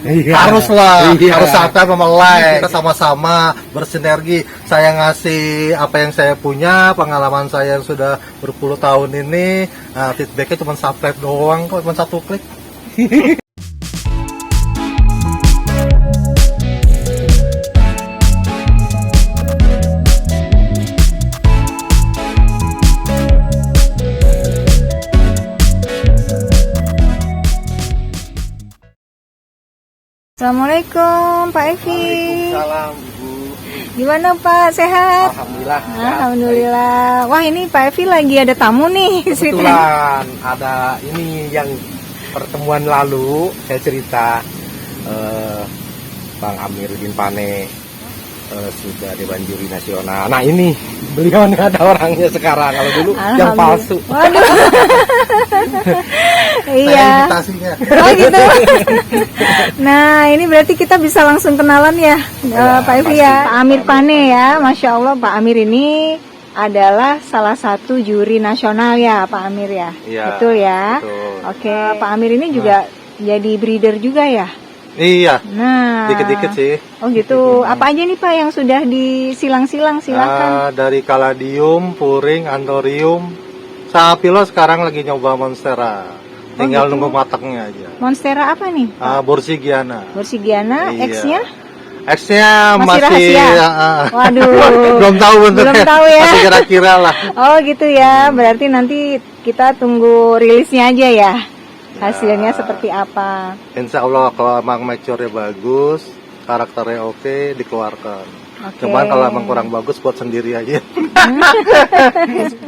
Haruslah, harus subscribe sama like. Kita sama-sama bersinergi. Saya ngasih apa yang saya punya, pengalaman saya yang sudah berpuluh tahun ini. Nah, feedbacknya cuma subscribe doang kok, cuma satu klik. Assalamualaikum Pak Evi. Waalaikumsalam Ibu. Gimana Pak, sehat? Alhamdulillah. Alhamdulillah. Wah, ini Pak Evi lagi ada tamu nih. Kebetulan ada ini yang pertemuan lalu saya cerita Bang Amiruddin Pane sudah Dewan Juri Nasional. Nah ini beliau nggak ada orangnya sekarang, kalau dulu yang palsu. Waduh. Iya. Invitasinya. Oh gitu. Nah ini berarti kita bisa langsung kenalan ya, Pak Evi ya. Pak Amir Pane ya, Masya Allah Pak Amir ini adalah salah satu juri nasional ya Pak Amir ya. Iya, betul ya. betul. Oke, Pak Amir ini juga jadi breeder juga ya. Iya. Nah, Dikit-dikit sih. Oh gitu. Apa aja nih Pak yang sudah disilang-silang? Silakan. Dari kaladium, puring, anthurium, sapilo sekarang lagi nyoba monstera. Tinggal gitu. nunggu matangnya aja. Monstera apa nih? Borsigiana. Borsigiana, Iya. X-nya? X-nya Masih rahasia? Waduh. belum tahu bentuknya. Belum tahu ya. Masih kira-kira lah. Oh gitu ya. Berarti nanti kita tunggu rilisnya aja ya. Hasilnya seperti apa? Insya Allah kalau emang mature-nya bagus, karakternya oke, dikeluarkan. Cuman kalau emang kurang bagus buat sendiri aja.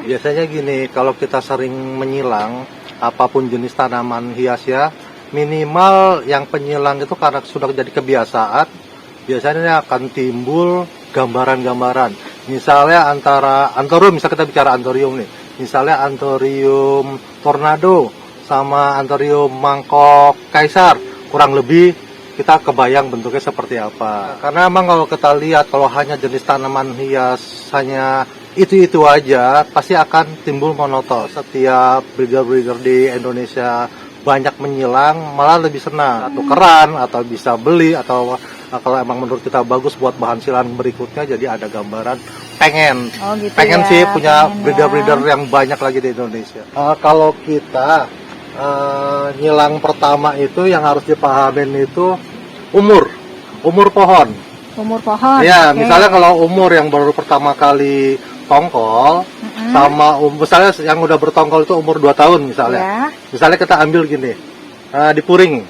Biasanya gini, kalau kita sering menyilang apapun jenis tanaman hias ya, minimal yang penyilang itu karena sudah jadi kebiasaan, biasanya akan timbul gambaran-gambaran. Misalnya antara anthurium, misal kita bicara anthurium nih, misalnya anthurium tornado sama anthurium mangkok kaisar, kurang lebih kita kebayang bentuknya seperti apa. Karena emang kalau kita lihat, kalau hanya jenis tanaman hias hanya itu aja, pasti akan timbul monoton. Setiap breeder-breeder di Indonesia banyak menyilang, malah lebih senang tukeran atau bisa beli, atau kalau emang menurut kita bagus buat bahan silang berikutnya, jadi ada gambaran. Pengen ya, sih punya breeder-breeder yang banyak lagi di Indonesia. Kalau kita nyilang pertama itu yang harus dipahamin itu umur pohon. Umur pohon. Ya, misalnya kalau umur yang baru pertama kali tongkol sama misalnya yang udah bertongkol itu umur 2 tahun misalnya. Misalnya kita ambil gini, di puring.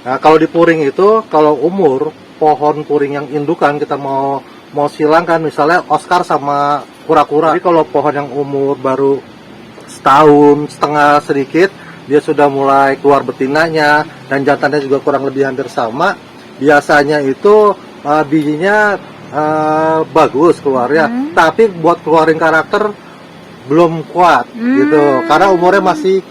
Nah, kalau di puring itu, kalau umur pohon puring yang indukan kita mau silangkan, misalnya Oscar sama kura-kura. Jadi kalau pohon yang umur baru setahun setengah sedikit, dia sudah mulai keluar betinanya dan jantannya juga kurang lebih hampir sama. Biasanya itu bijinya bagus keluarnya, tapi buat keluarin karakter belum kuat gitu, karena umurnya masih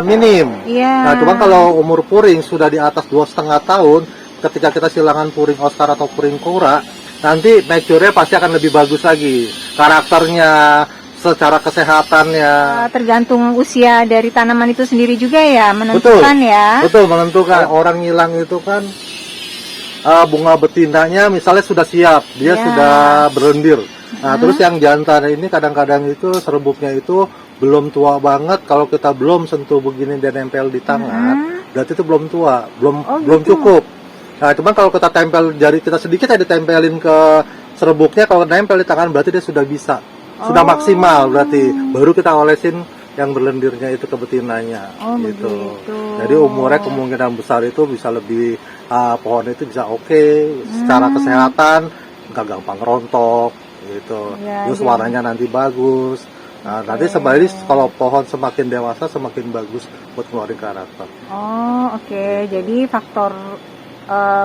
minim. Nah, cuman kalau umur puring sudah di atas 2,5 tahun, ketika kita silangan puring Oscar atau puring kura, nanti mature-nya pasti akan lebih bagus lagi karakternya, secara kesehatannya. Tergantung usia dari tanaman itu sendiri juga ya, menentukan. Betul, menentukan. Orang ngilang itu kan bunga betinanya misalnya sudah siap, dia sudah berlendir. Nah, terus yang jantan ini kadang-kadang itu serbuknya itu belum tua banget. Kalau kita belum sentuh begini dan nempel di tangan, berarti itu belum tua, belum cukup. Nah, cuman kalau kita tempel jari kita sedikit aja ditempelin ke serbuknya, kalau nempel di tangan berarti dia sudah bisa. Sudah maksimal, berarti baru kita olesin yang berlendirnya itu ke betinanya. Gitu. Jadi umurnya kemungkinan besar itu bisa lebih pohon itu bisa oke, secara kesehatan nggak gampang rontok gitu. Terus warnanya nanti bagus. Nah, nanti sebaliknya kalau pohon semakin dewasa semakin bagus buat ngeluarin karakter. Jadi faktor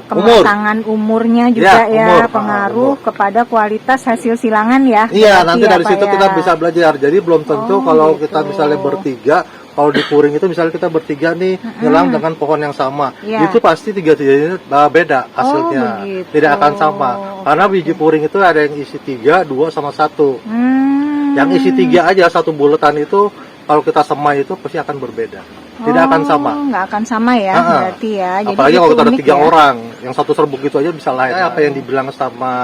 kematangan umurnya juga pengaruh kepada kualitas hasil silangan ya. Iya, nanti dari situ kita bisa belajar. Jadi belum tentu kalau kita misalnya bertiga, kalau di puring itu misalnya kita bertiga nih nyelang dengan pohon yang sama, itu pasti tiga-tiganya beda hasilnya, tidak akan sama. Karena biji puring itu ada yang isi 3, 2 sama 1. Yang isi 3 aja satu buletan itu kalau kita semai itu pasti akan berbeda. tidak akan sama. Nggak akan sama ya, berarti ya. Jadi apalagi kalau kita ada 3 ya? orang, yang satu serbuk gitu aja bisa lain. Apa yang dibilang sama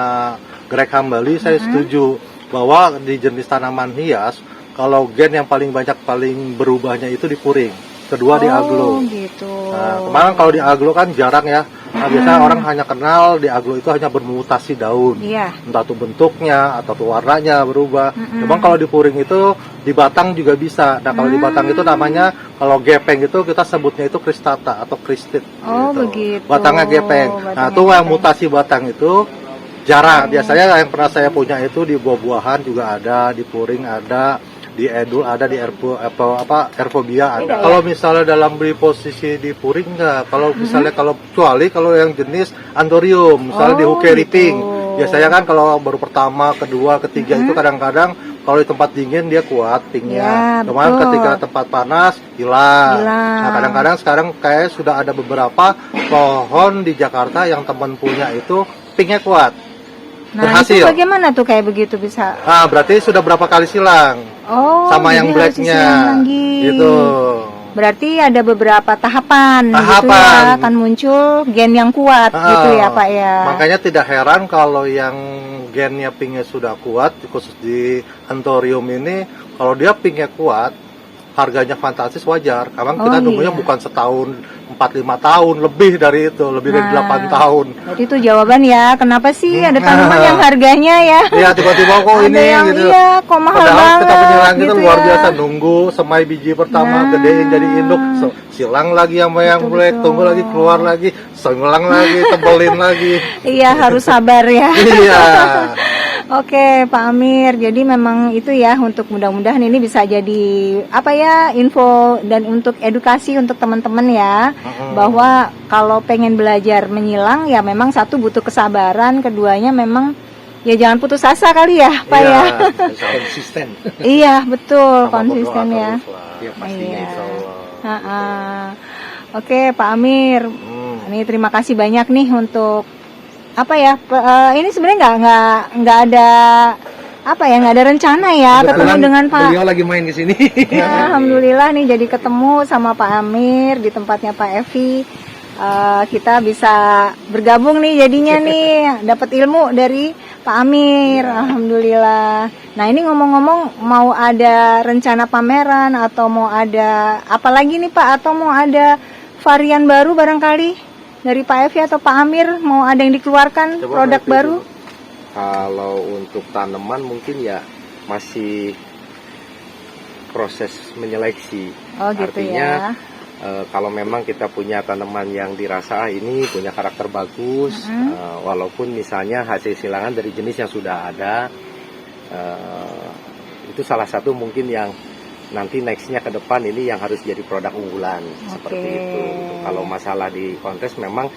Greg Hambali, saya setuju bahwa di jenis tanaman hias, kalau gen yang paling banyak, paling berubahnya itu di puring. Kedua di aglo. Gitu. Nah, kemarin kalau di aglo kan jarang ya. Nah, biasanya orang hanya kenal di aglo itu hanya bermutasi daun. Iya. Entah itu bentuknya atau tuh warnanya berubah. Cuma kalau di puring itu di batang juga bisa. Nah, kalau di batang itu namanya, kalau gepeng itu kita sebutnya itu kristata atau kristit. Begitu. Batangnya gepeng. Nah, itu yang mutasi batang itu jarang. Biasanya yang pernah saya punya itu di buah-buahan juga ada, di puring ada, di edul ada, di erfobia ada. Kalau misalnya dalam beli posisi di puring enggak. Kalau misalnya kecuali kalau yang jenis anthurium, misalnya di hukeri pink. Biasanya kan kalau baru pertama, kedua, ketiga itu kadang-kadang kalau di tempat dingin dia kuat pinknya. Cuman ketika tempat panas hilang. Nah, kadang-kadang sekarang kayak sudah ada beberapa pohon di Jakarta yang teman punya itu pinknya kuat. Nah, berhasil. Itu bagaimana tuh kayak begitu bisa? Ah, berarti sudah berapa kali silang? Sama yang blacknya. Gitu. Berarti ada beberapa tahapan. Gitu ya, akan muncul gen yang kuat gitu ya Pak ya. Makanya tidak heran kalau yang gennya pinknya sudah kuat, khusus di anthurium ini, kalau dia pinknya kuat, harganya fantastis, wajar. Karena kita nunggunya bukan setahun, 4-5 tahun, lebih dari itu, lebih dari 8 tahun. Jadi itu jawaban ya, kenapa sih ada tanaman yang harganya ya? Iya, tiba-tiba kok ini yang, gitu. Iya, kok mahal padahal banget. Kita penyerang gitu itu luar biasa, nunggu semai biji pertama, gedein jadi induk, silang lagi sama yang black, tunggu lagi keluar lagi, silang lagi, tebelin lagi. Iya, harus sabar ya. Iya. Oke Pak Amir, jadi memang itu ya, untuk mudah-mudahan ini bisa jadi apa ya, info dan untuk edukasi untuk teman-teman ya, bahwa kalau pengen belajar menyilang ya memang satu butuh kesabaran, keduanya memang ya jangan putus asa kali ya Pak ya. Konsisten. Iya betul, sama konsisten ya. Ya pastinya insya Allah. Oke Pak Amir, ini terima kasih banyak nih untuk apa ya, ini sebenarnya nggak ada apa ya, nggak ada rencana ya ketemu dengan Pak. Beliau lagi main ke sini. Ya, alhamdulillah nih jadi ketemu sama Pak Amir di tempatnya Pak Evi. Kita bisa bergabung nih jadinya nih, dapat ilmu dari Pak Amir. Alhamdulillah. Nah ini ngomong-ngomong, mau ada rencana pameran atau mau ada apa lagi nih Pak, atau mau ada varian baru barangkali dari Pak Evi atau Pak Amir, mau ada yang dikeluarkan produk baru? Kalau untuk tanaman mungkin ya masih proses menyeleksi. Gitu. Artinya kalau memang kita punya tanaman yang dirasa ini punya karakter bagus, walaupun misalnya hasil silangan dari jenis yang sudah ada, itu salah satu mungkin yang nanti nextnya ke depan ini yang harus jadi produk unggulan. Seperti itu. Kalau masalah di kontes memang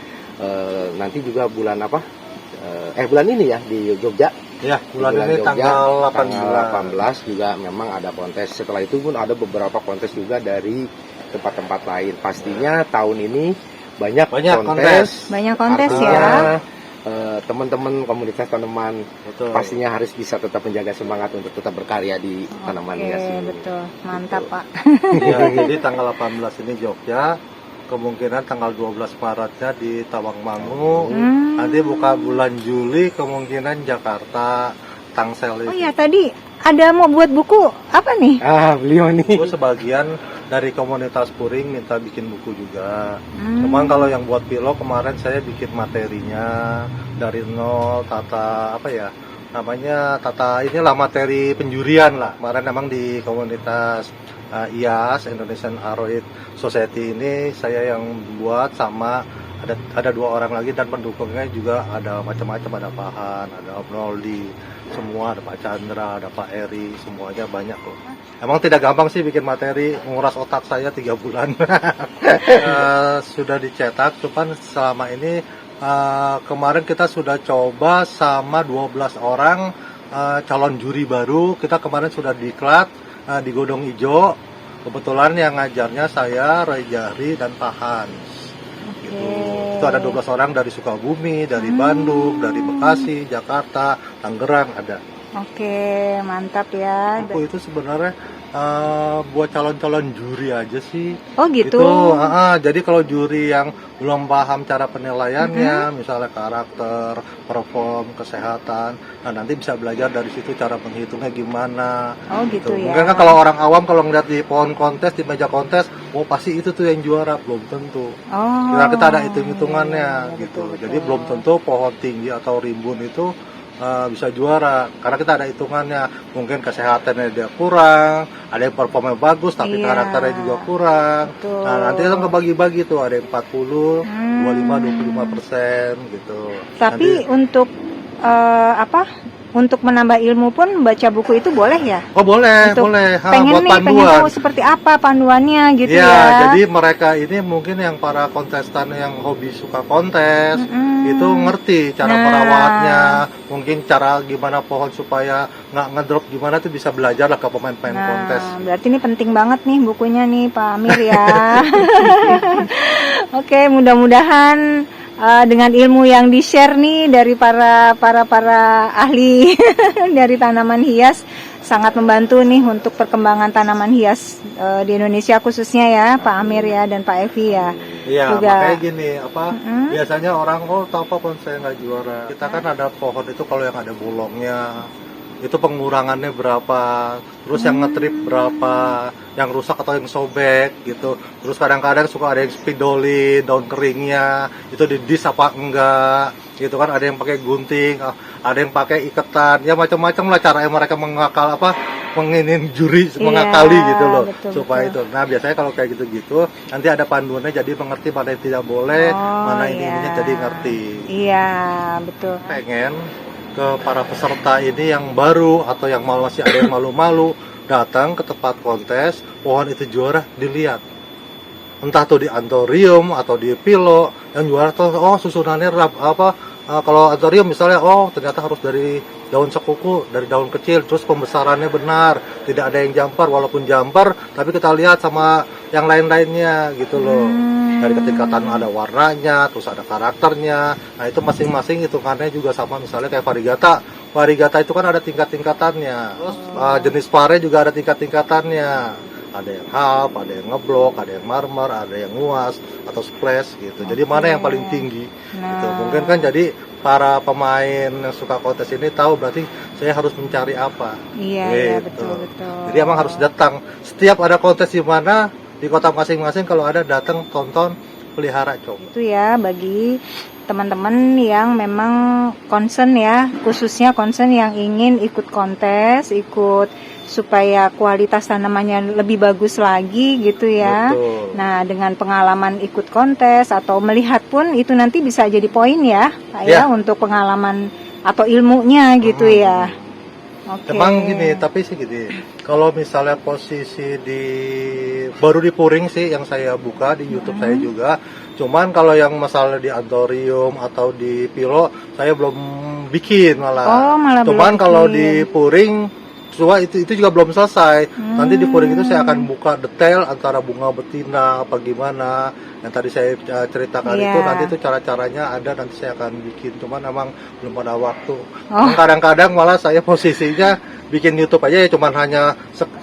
nanti juga bulan apa? Bulan ini ya di Jogja. Ya, bulan ini Jogja, tanggal 18 juga memang ada kontes. Setelah itu pun ada beberapa kontes juga dari tempat-tempat lain. Pastinya tahun ini banyak kontes. Banyak kontes ya. Teman-teman komunitas tanaman pastinya harus bisa tetap menjaga semangat untuk tetap berkarya di tanaman hias ini. Betul, mantap Pak. Ya, jadi tanggal 18 ini Jogja, kemungkinan tanggal 12 Maretnya di Tawangmangu, nanti buka bulan Juli kemungkinan Jakarta, Tangsel itu. Oh ya, tadi ada mau buat buku apa nih? Beliau nih. Sebagian dari komunitas puring minta bikin buku juga. Cuman kalau yang buat pilok kemarin saya bikin materinya dari nol, tata apa ya namanya, tata inilah materi penjurian lah. Kemarin memang di komunitas IAS, Indonesian Aroid Society ini saya yang buat, sama ada 2 orang lagi dan pendukungnya juga ada macam-macam, ada Pahan, ada Om Noldi, semua, ada Pak Chandra, ada Pak Eri, semuanya banyak loh. Emang tidak gampang sih bikin materi, menguras otak saya 3 bulan. Sudah dicetak, cuman selama ini kemarin kita sudah coba sama 12 orang calon juri baru. Kita kemarin sudah diklat di Godong Ijo. Kebetulan yang ngajarnya saya, Roy Jahri, dan Pak Hans. Gitu. Itu ada 12 orang dari Sukabumi, dari Bandung, dari Bekasi, Jakarta, Tangerang ada. Oke, mantap ya. Buku itu sebenarnya buat calon-calon juri aja sih. Oh gitu. Jadi kalau juri yang belum paham cara penilaiannya, misalnya karakter, perform, kesehatan, nah nanti bisa belajar dari situ cara menghitungnya gimana. Oh gitu ya. Mungkin kan kalau orang awam kalau ngeliat di pohon kontes, di meja kontes, oh pasti itu tuh yang juara, belum tentu. Oh. Karena kita ada hitung-hitungannya gitu. Betul. Jadi belum tentu pohon tinggi atau rimbun itu bisa juara, karena kita ada hitungannya. Mungkin kesehatannya dia kurang, ada yang performnya bagus tapi karakternya juga kurang. Betul. Nah nanti kan kebagi-bagi tuh, ada yang 40, 25, 25% gitu. Tapi nanti, untuk untuk menambah ilmu pun baca buku itu boleh ya? oh boleh, untuk boleh. Pengen tahu seperti apa panduannya gitu ya. Jadi mereka ini mungkin yang para kontestan yang hobi suka kontes, itu ngerti cara merawatnya, mungkin cara gimana pohon supaya nggak ngedrop gimana tuh bisa belajar lah ke pemain-pemain kontes. Berarti ini penting banget nih bukunya nih Pak Amir ya. Oke, mudah-mudahan dengan ilmu yang di-share nih dari para ahli dari tanaman hias sangat membantu nih untuk perkembangan tanaman hias di Indonesia khususnya ya Pak Amir ya dan Pak Evi ya. Iya, juga. Makanya gini, biasanya orang tahu apa pohon saya nggak juara. Kita kan ada pohon itu kalau yang ada bolongnya, itu pengurangannya berapa, terus yang ngetrip berapa, yang rusak atau yang sobek gitu. Terus kadang-kadang suka ada yang spidolin, daun keringnya, itu didis apa enggak gitu kan, ada yang pakai gunting, ada yang pakai iketan, ya macam-macam lah cara mereka menginin juri mengakali gitu loh, supaya itu. Nah biasanya kalau kayak gitu-gitu nanti ada panduannya, jadi mengerti mana yang tidak boleh, mana ininya jadi ngerti. Iya betul. Pengen ke para peserta ini yang baru atau yang masih ada yang malu-malu datang ke tempat kontes, pohon itu juara dilihat, entah tuh di anthurium atau di pilo, yang juara tuh susunannya kalau anthurium misalnya ternyata harus dari daun sekuku, dari daun kecil, terus pembesarannya benar, tidak ada yang jumper, walaupun jumper tapi kita lihat sama yang lain-lainnya gitu loh. Dari ketingkatan ada warnanya, terus ada karakternya. Nah itu masing-masing hitungannya juga sama, misalnya kayak varigata. Varigata itu kan ada tingkat-tingkatannya. Terus jenis pare juga ada tingkat-tingkatannya. Ada yang half, ada yang ngeblok, ada yang marmer, ada yang nguas atau splash gitu. Jadi mana yang paling tinggi? Gitu. Mungkin kan jadi para pemain yang suka kontes ini tahu berarti saya harus mencari apa. Iya, gitu. betul. Jadi emang harus datang. Setiap ada kontes di mana di kota masing-masing, kalau ada datang tonton, pelihara, coba. Itu ya bagi teman-teman yang memang concern ya, khususnya concern yang ingin ikut kontes, ikut supaya kualitas tanamannya lebih bagus lagi gitu ya. Betul. Nah dengan pengalaman ikut kontes atau melihat pun itu nanti bisa jadi poin ya Pak ya untuk pengalaman atau ilmunya gitu ya. Emang gini, tapi sih gini, kalau misalnya posisi baru di Puring sih yang saya buka di YouTube saya juga, cuman kalau yang masalah di anthurium atau di pilo saya belum bikin malah. Cuman kalau di Puring itu juga belum selesai. Nanti di Puring itu saya akan buka detail antara bunga betina apa gimana yang tadi saya ceritakan itu, nanti itu cara-caranya ada, nanti saya akan bikin, cuman emang belum ada waktu. Kadang-kadang malah saya posisinya bikin YouTube aja ya, cuman hanya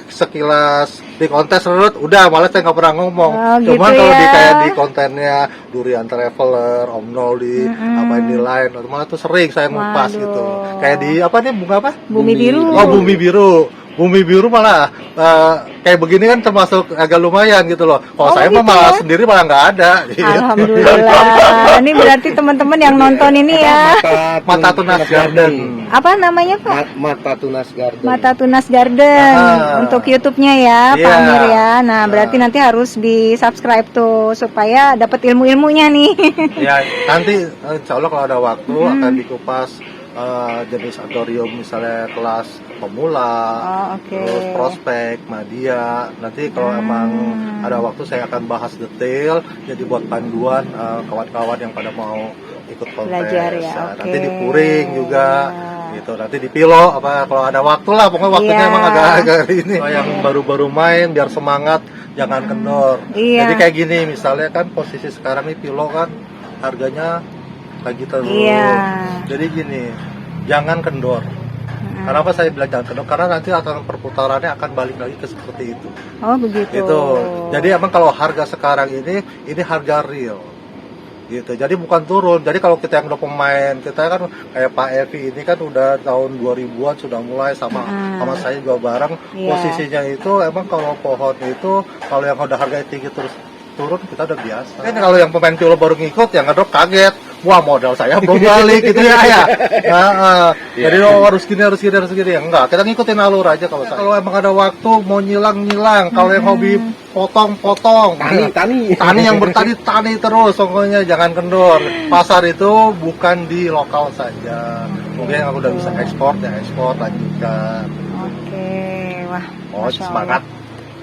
sekilas di kontes udah, malah saya nggak pernah ngomong. Cuman gitu kalau ya. kayak di kontennya Durian Traveler, Om Noldi, apa ini lain, malah tuh sering saya ngupas gitu. Kayak di bunga apa? Bumi biru. Oh, bumi biru. Bumi biru malah kayak begini kan termasuk agak lumayan gitu loh. Kalau saya mah malah sendiri malah nggak ada. Alhamdulillah. Ini berarti teman-teman yang nonton ini ya. Mata Tunas Garden. Apa namanya Pak? Mata Tunas Garden. Mata Tunas Garden untuk YouTube-nya ya, Pak Amir ya. Nah, berarti nanti harus di-subscribe tuh supaya dapat ilmu-ilmunya nih. Ya, nanti insya Allah kalau ada waktu akan dikupas jenis anthurium misalnya kelas pemula, terus prospek, media. Nanti kalau emang ada waktu saya akan bahas detail, jadi buat panduan kawan-kawan yang pada mau ikut kontes. Belajar ya. Nanti di Puring juga. Gitu, nanti di Pilo kalau ada waktu lah, pokoknya waktunya emang agak ini. Kalau yang baru-baru main biar semangat, jangan kendor. Jadi kayak gini misalnya kan posisi sekarang nih Pilo kan harganya lagi terus. Jadi gini, jangan kendor. Kenapa saya bilang jangan kendor? Karena nanti akan perputarannya akan balik lagi ke seperti itu. Oh begitu. Itu. Jadi emang kalau harga sekarang ini harga real. Gitu. Jadi bukan turun. Jadi kalau kita yang udah pemain, kita kan kayak Pak Evi ini kan udah tahun 2000-an sudah mulai sama saya juga bareng. Posisinya itu emang kalau pohon itu kalau yang udah harga tinggi terus turun kita udah biasa. Kan kalau yang pemain piolo baru ngikut yang ngedrop kaget. Wah, modal saya belum balik gitu ya. Jadi harus gini. Enggak, kita ngikutin alur aja kalau saya. Kalau emang ada waktu mau nyilang. Kalau yang hobi potong. Tani yang bertani tani terus, pokoknya jangan kendor. Pasar itu bukan di lokal saja. Mungkin yang udah bisa ekspor ya ekspor lanjutkan. Oke, wah. Semangat.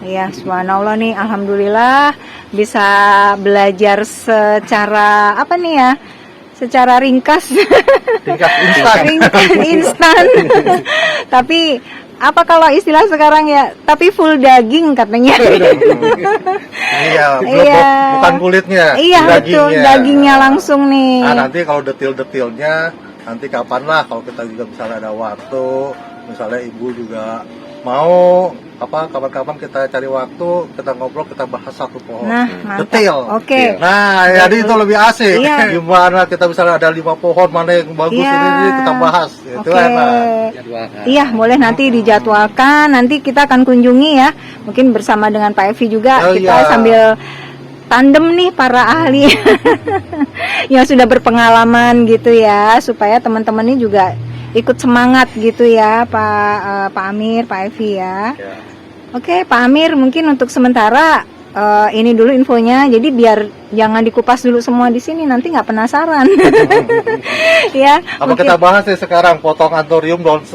Iya, subhanallah nih, alhamdulillah bisa belajar secara apa nih ya? Secara ringkas instan. Tapi apa kalau istilah sekarang ya? Tapi full daging katanya. Iya, bukan kulitnya. Iya betul, dagingnya langsung nih. Nah, nanti kalau detail-detailnya nanti kapan lah kalau kita juga misalnya ada waktu, misalnya ibu juga mau kapan-kapan kita cari waktu, kita ngobrol, kita bahas satu pohon. Nah, detail. Oke. Nah, jadi itu lebih asik. Gimana kita misalnya ada 5 pohon, mana yang bagus ini kita bahas. Itu enak. Iya, boleh nanti dijadwalkan. Nanti kita akan kunjungi ya. Mungkin bersama dengan Pak Evi juga kita sambil tandem nih para ahli yang sudah berpengalaman gitu ya, supaya teman-teman ini juga ikut semangat gitu ya, Pak Amir, Pak Evi ya. Oke, Pak Amir, mungkin untuk sementara ini dulu infonya. Jadi biar jangan dikupas dulu semua di sini, nanti nggak penasaran. Ya. Apa kita bahas ya sekarang potong anthurium daun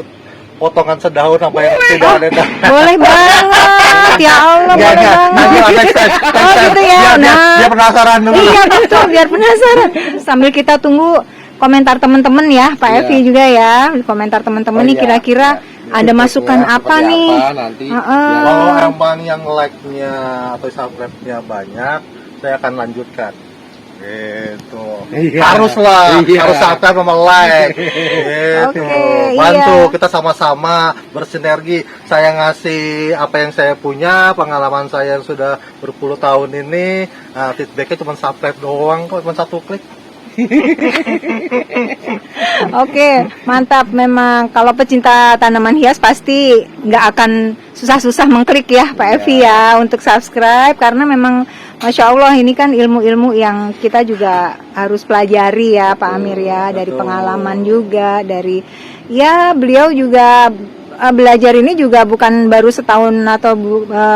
potongan sedaun apa yang tidak ada. Boleh banget, ya Allah, boleh banget. Oh gitu ya. Dia penasaran dulu. Iya betul, biar penasaran. Sambil kita tunggu komentar teman-teman ya, Pak Evi juga ya. Komentar teman-teman nih kira-kira ada masukan apa nih? Kalau emang yang like-nya atau subscribe-nya banyak, saya akan lanjutkan. Gitu. Haruslah, harus subscribe sama like. Gitu. Bantu kita sama-sama bersinergi. Saya ngasih apa yang saya punya, pengalaman saya yang sudah berpuluh tahun ini. Feedbacknya cuma subscribe doang kok, cuma 1 klik. Oke, mantap. Memang kalau pecinta tanaman hias pasti nggak akan susah-susah mengklik ya Pak Evi ya untuk subscribe, karena memang Masya Allah ini kan ilmu-ilmu yang kita juga harus pelajari ya Pak Amir ya, dari pengalaman juga, dari ya beliau juga belajar ini juga bukan baru setahun atau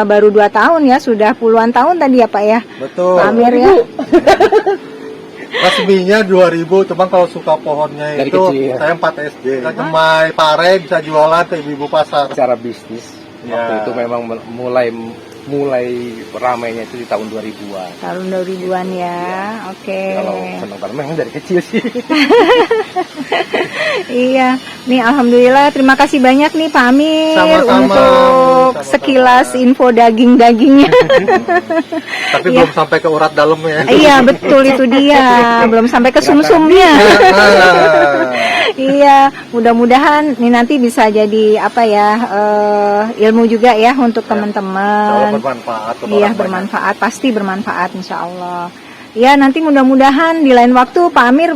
baru 2 tahun ya, sudah puluhan tahun tadi ya Pak ya. Betul. Pak Amir ya. Resminya 2000, cuman kalau suka pohonnya dari itu kecil, saya 4 SD. Kita cemai pare bisa jualan ke ibu-ibu pasar. Secara bisnis waktu itu memang mulai ramainya itu di tahun 2000-an. Tahun 2000-an ya. Oke. Kalau senang tanaman memang dari kecil sih. Iya, nih alhamdulillah, terima kasih banyak nih Pak Amir untuk sekilas info daging-dagingnya. Tapi belum sampai ke urat dalamnya. Iya betul, itu dia, belum sampai ke sumsumnya. Iya, mudah-mudahan nih nanti bisa jadi apa ya, ilmu juga ya untuk teman-teman. Bermanfaat. Iya bermanfaat, pasti bermanfaat insya Allah. Ya nanti mudah-mudahan di lain waktu Pak Amir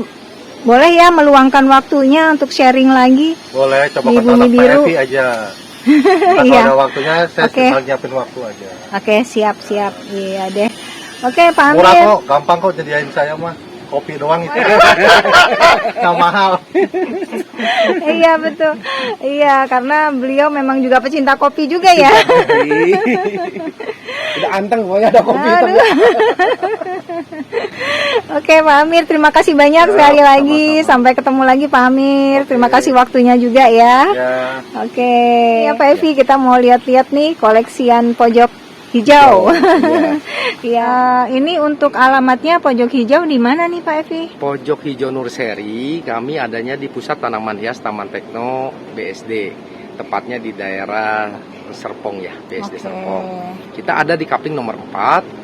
boleh ya meluangkan waktunya untuk sharing lagi. Boleh, coba di Bumi Biru aja. Iya. Ada waktunya saya tinggal nyiapin waktu aja. Oke, siap. Iya deh. Oke, Pak Amir. Murah kok, gampang kok jadiin saya mah. Kopi doang itu. Nggak mahal. Iya betul. Iya, karena beliau memang juga pecinta kopi juga ya. Udah anteng pokoknya ada kopi. Oke Pak Amir, terima kasih banyak sekali lagi. Sampai ketemu lagi Pak Amir. Terima kasih waktunya juga ya. Oke. Ya Pak Evi, kita mau lihat-lihat nih koleksian pojok hijau. Ya, ini untuk alamatnya pojok hijau di mana nih Pak Evi? Pojok Hijau Nurseri, kami adanya di Pusat Tanaman Hias Taman Tekno BSD. Tepatnya di daerah Serpong ya, BSD Serpong. Kita ada di Kapling nomor 4.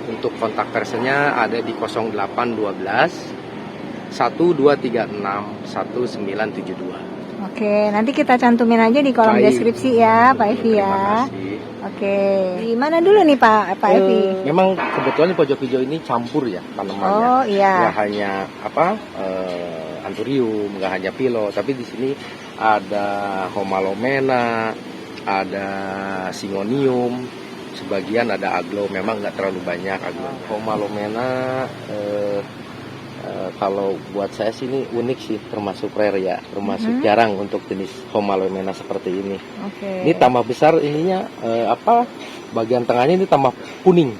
Untuk kontak personnya ada di 0812 1236 1972. Oke, nanti kita cantumin aja di kolom Baik. deskripsi ya, Pak Evi ya. Terima kasih. Oke, di mana dulu nih Pak Evi? Memang kebetulan di pojok hijau ini campur ya tanamannya. Oh iya. Nggak hanya anthurium, nggak hanya pilo, tapi di sini ada homalomena, ada syngonium, sebagian ada aglo. Memang nggak terlalu banyak aglo. Homalomena kalau buat saya sih ini unik sih, termasuk rare ya, termasuk jarang untuk jenis homalomena seperti ini. Oke. Ini tambah besar ininya bagian tengahnya ini tambah kuning,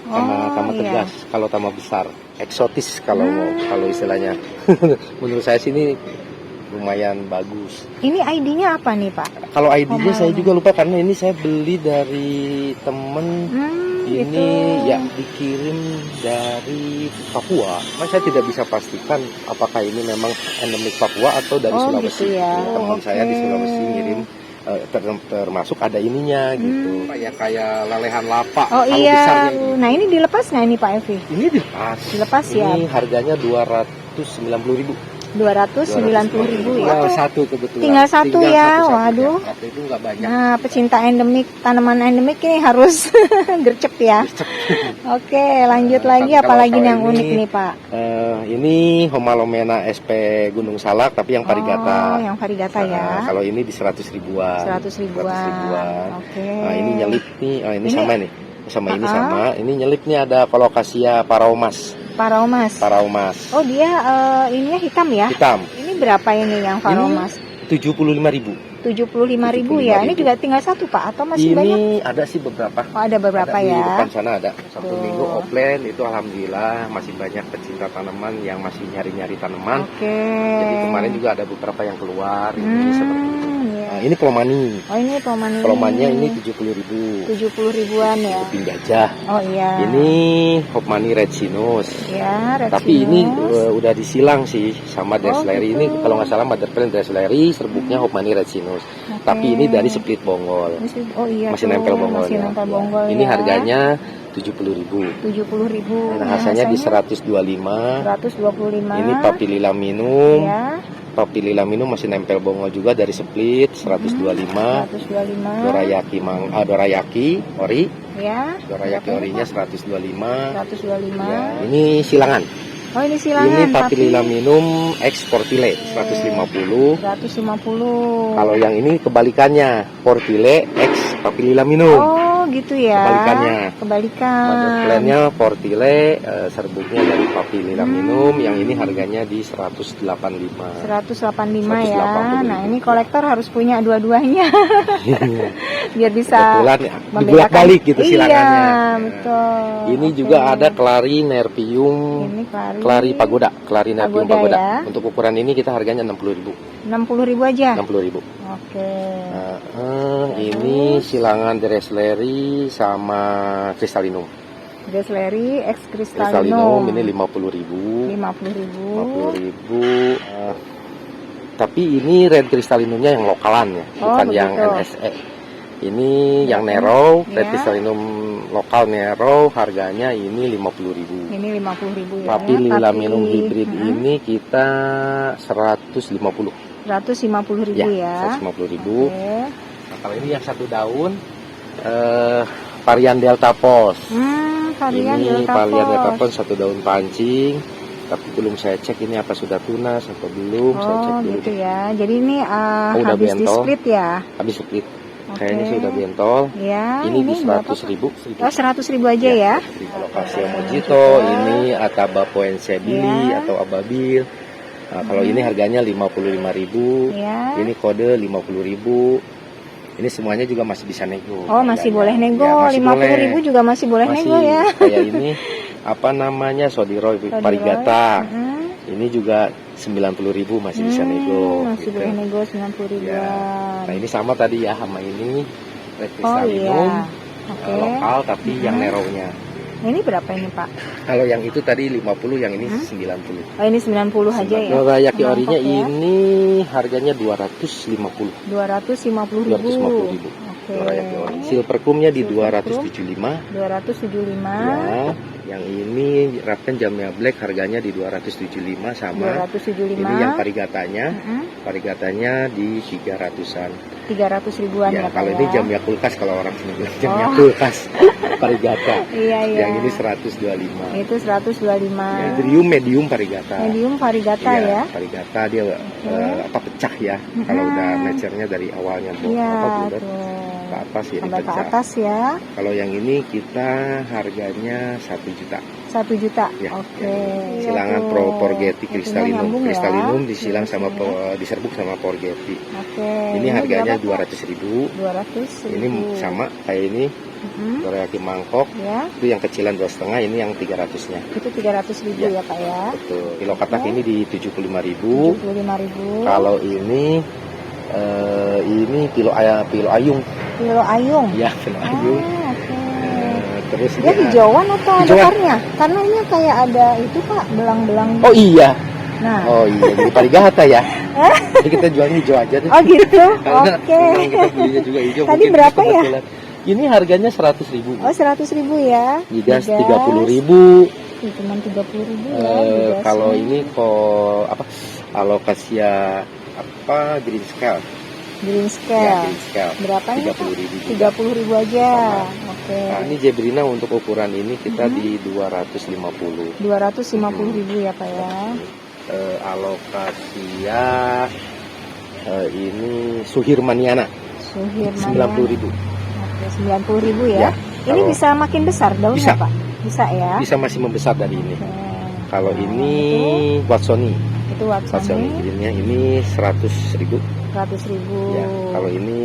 tambah iya. tegas. Kalau tambah besar, eksotis kalau istilahnya. Menurut saya sih ini lumayan bagus. Ini ID-nya apa nih Pak? Kalau ID-nya saya juga lupa karena ini saya beli dari temen. Ini gitu. ya dikirim dari Papua. Mas saya tidak bisa pastikan apakah ini memang endemik Papua atau dari Sulawesi. Gitu ya. Teman saya di Sulawesi ngirim termasuk ada ininya gitu. Kayak lelehan lapa. Oh kalau iya. besarnya ini. Nah ini dilepas nggak ini Pak Evi? Ini dilepas. Dilepas ya. Ini harganya 290.000. 290.000 ya. Tinggal satu kebetulan. Tinggal satu ya, satu-satunya. waduh. Waktu itu nggak banyak. Nah, pecinta endemik, tanaman endemik ini harus gercep ya. Oke, lanjut lagi, tapi apalagi kalau yang ini, unik nih Pak? Ini Homalomena SP Gunung Salak, tapi yang varigata. Oh, yang varigata ya. Kalau ini di 100 ribuan. 100 ribuan. Oke. Nah, ini nyelip nih. Ini sama nih. Sama ini sama. Ini nyelip nih ada Colocasia paraumas. Paraumas. Oh, dia ininya hitam ya? Hitam. Ini berapa ini yang paraumas? 75.000. 75.000 ya. Ini juga tinggal satu Pak atau masih banyak? Ini ada sih beberapa. Oh, ada beberapa Di ya. depan sana ada. Sabtu Minggu offline itu alhamdulillah masih banyak pecinta tanaman yang masih nyari-nyari tanaman. Oke. Jadi kemarin juga ada beberapa yang keluar ini seperti itu. Iya. Nah, ini Plomani. Oh, ini Plomani. Plomannya ini 70.000. 70 ribuan ya. Kuping gajah. Oh iya. Ini Hopmani Resinus. Ya, Tapi ini udah disilang sih sama Desleri. gitu. Ini kalau nggak salah mother plant Desleri, serbuknya Hopmani Resinus. Oke. Tapi ini dari split bonggol. Oh iya. Masih tuh, nempel bonggolnya. Masih nempel bonggolnya. Ini harganya 70.000. 70.000. Nah, hasilnya di 125. 125. Ini Papilila minum. Ya. Papilila minum masih nempel bongol juga dari split 125. 125. Dorayaki ori. Ya. Dorayaki orinya 125. 125. Ya, ini silangan. Oh, ini silangan. Ini Papilila minum X Portile 150. 150. Kalau yang ini kebalikannya, Portile X Papilila minum. Oh, gitu ya. Kebalikannya. Kebalikan. Mother plant-nya Portile, serbuknya dari Papilila minum. Yang ini harganya di 185. 185 ya. 180.000. Nah, ini kolektor harus punya dua-duanya. Biar bisa Kebetulan ya, membedakan. dibolak-balik gitu silangannya. Iya, betul. Ini Oke. juga ada Clari Nerpium, Ini Clari Pagoda, Clari Nerpium Pagoda Pagoda. ya. Untuk ukuran ini kita harganya 60.000. 60.000 aja. 60.000. Oke. Ini silangan Dresleri sama Cristalinum. Dresleri X Cristalinum Cristalinum. ini 50.000. 50.000. 50.000. Tapi ini Red Cristalinumnya yang lokalan ya, bukan yang begitu. NSE. Ini yang Nero, Red Ya. Cristalinum lokal Nero, harganya ini 50.000. Ini 50.000 ya. Tapi Lilaminum hybrid ini kita 150. 150.000 ya. 150.000. Oke. Nah, kalau ini yang satu daun varian Delta Pos. Varian Ini Delta varian Delta Pos. Pos satu daun pancing. Tapi belum saya cek ini apa sudah tunas atau belum. Saya cek Oh, dulu. gitu ya. Jadi ini udah habis di bentol. split ya. Habis split. Oke. Kayaknya sih udah bentol. Ya, Ini di berapa? 100.000. Oh, 100.000 aja ya. Lokasi Mojito, ini Ataba Poensebili Ya. atau Ababil. Nah, kalau ini harganya 55.000. Ya. Ini kode 50.000. Ini semuanya juga masih bisa nego. Oh, masih boleh nego. Ya, masih 50.000 boleh. juga masih boleh Masih. nego ya. Kayak ini apa namanya Sodiroy Parigata. Ini juga 90.000 masih bisa nego. Masih gitu. boleh nego 90.000. Ya. Nah, ini sama tadi ya sama ini Red Oh Cristalinum. iya. Oke. Lokal tapi yang Nero-nya. Ini berapa ini, Pak? Kalau yang itu tadi 50, yang ini 90. Oh, ini 90 aja ya. Dorayaki Mangkok orinya ya. ini harganya 250. 250.000. 250.000. Oke. Dorayaki ori. Silvercumnya di Silvercum. 275. 275. Ya. Yang ini Rapten Jamia Black harganya di 275 sama. 275. Ini yang varigatanya. Varigatanya di 300-an. 300 ribuan Ya, ya Pak kalau ya. ini Jamia kulkas kalau orang sini bilang Jamia kulkas. Varigata. Iya, iya. Yang ini 125. Itu 125. Ya, medium varigata. Medium varigata Iya, ya. varigata dia pecah ya. Kalau udah nature-nya dari awalnya Iya, bulat tuh. ke atas ini Sampai ke pecah. atas ya. Kalau yang ini kita harganya 1 juta. 1 juta. Ya, Oke. yang silangan Iya, Pro tuh. Porgeti Itunya Kristallinum. nyambung ya. Kristallinum disilang sama Iya. diserbuk sama Porgeti. Oke. Ini harganya berapa, Pak? 200.000. 200 Ini sama kayak ini dorayaki mangkok. Ya, Itu yang kecilan 2,5, ini yang 300-nya. itu 300 ribu ya Pak ya. Betul. Kilo katak Oke. ini di 75.000. 75.000. Kalau ini kilo ayung. Kilo ayung. Ya, kilo ayung. Oke. Terus Dia ini hijauan atau ada hijauan. warnanya? Karena ini kayak ada itu Pak, belang-belang. Oh iya. Nah. Oh iya, jadi varigata ya. Jadi kita jualnya hijau aja deh. Oh gitu. Karena Oke. memang kita belinya juga hijau. Tadi mungkin berapa ya? kebetulan. Ini harganya 100.000. Oh 100.000 ya. Gigas Gigas. 30.000. Cuma 30.000 ya. gigasnya. Kalau ini kok alokasia green scale. green Ya, scale. green scale. Berapa ini? 30.000. 30.000 aja. Oke. Nah, ini Zebrina untuk ukuran ini kita di 250. 250.000 ya Pak ya. Alokasia ini Suhirmaniana Suhirmania. 90.000. Oke, 90.000 ya. Ya, Ini kalau- bisa makin besar daunnya Bisa. Pak? Bisa ya. Bisa masih membesar dari ini. Oke. Kalau Nah, ini Watsoni. itu Watsoni Watsoni greennya ini 100.000. 100.000. Ya, kalau ini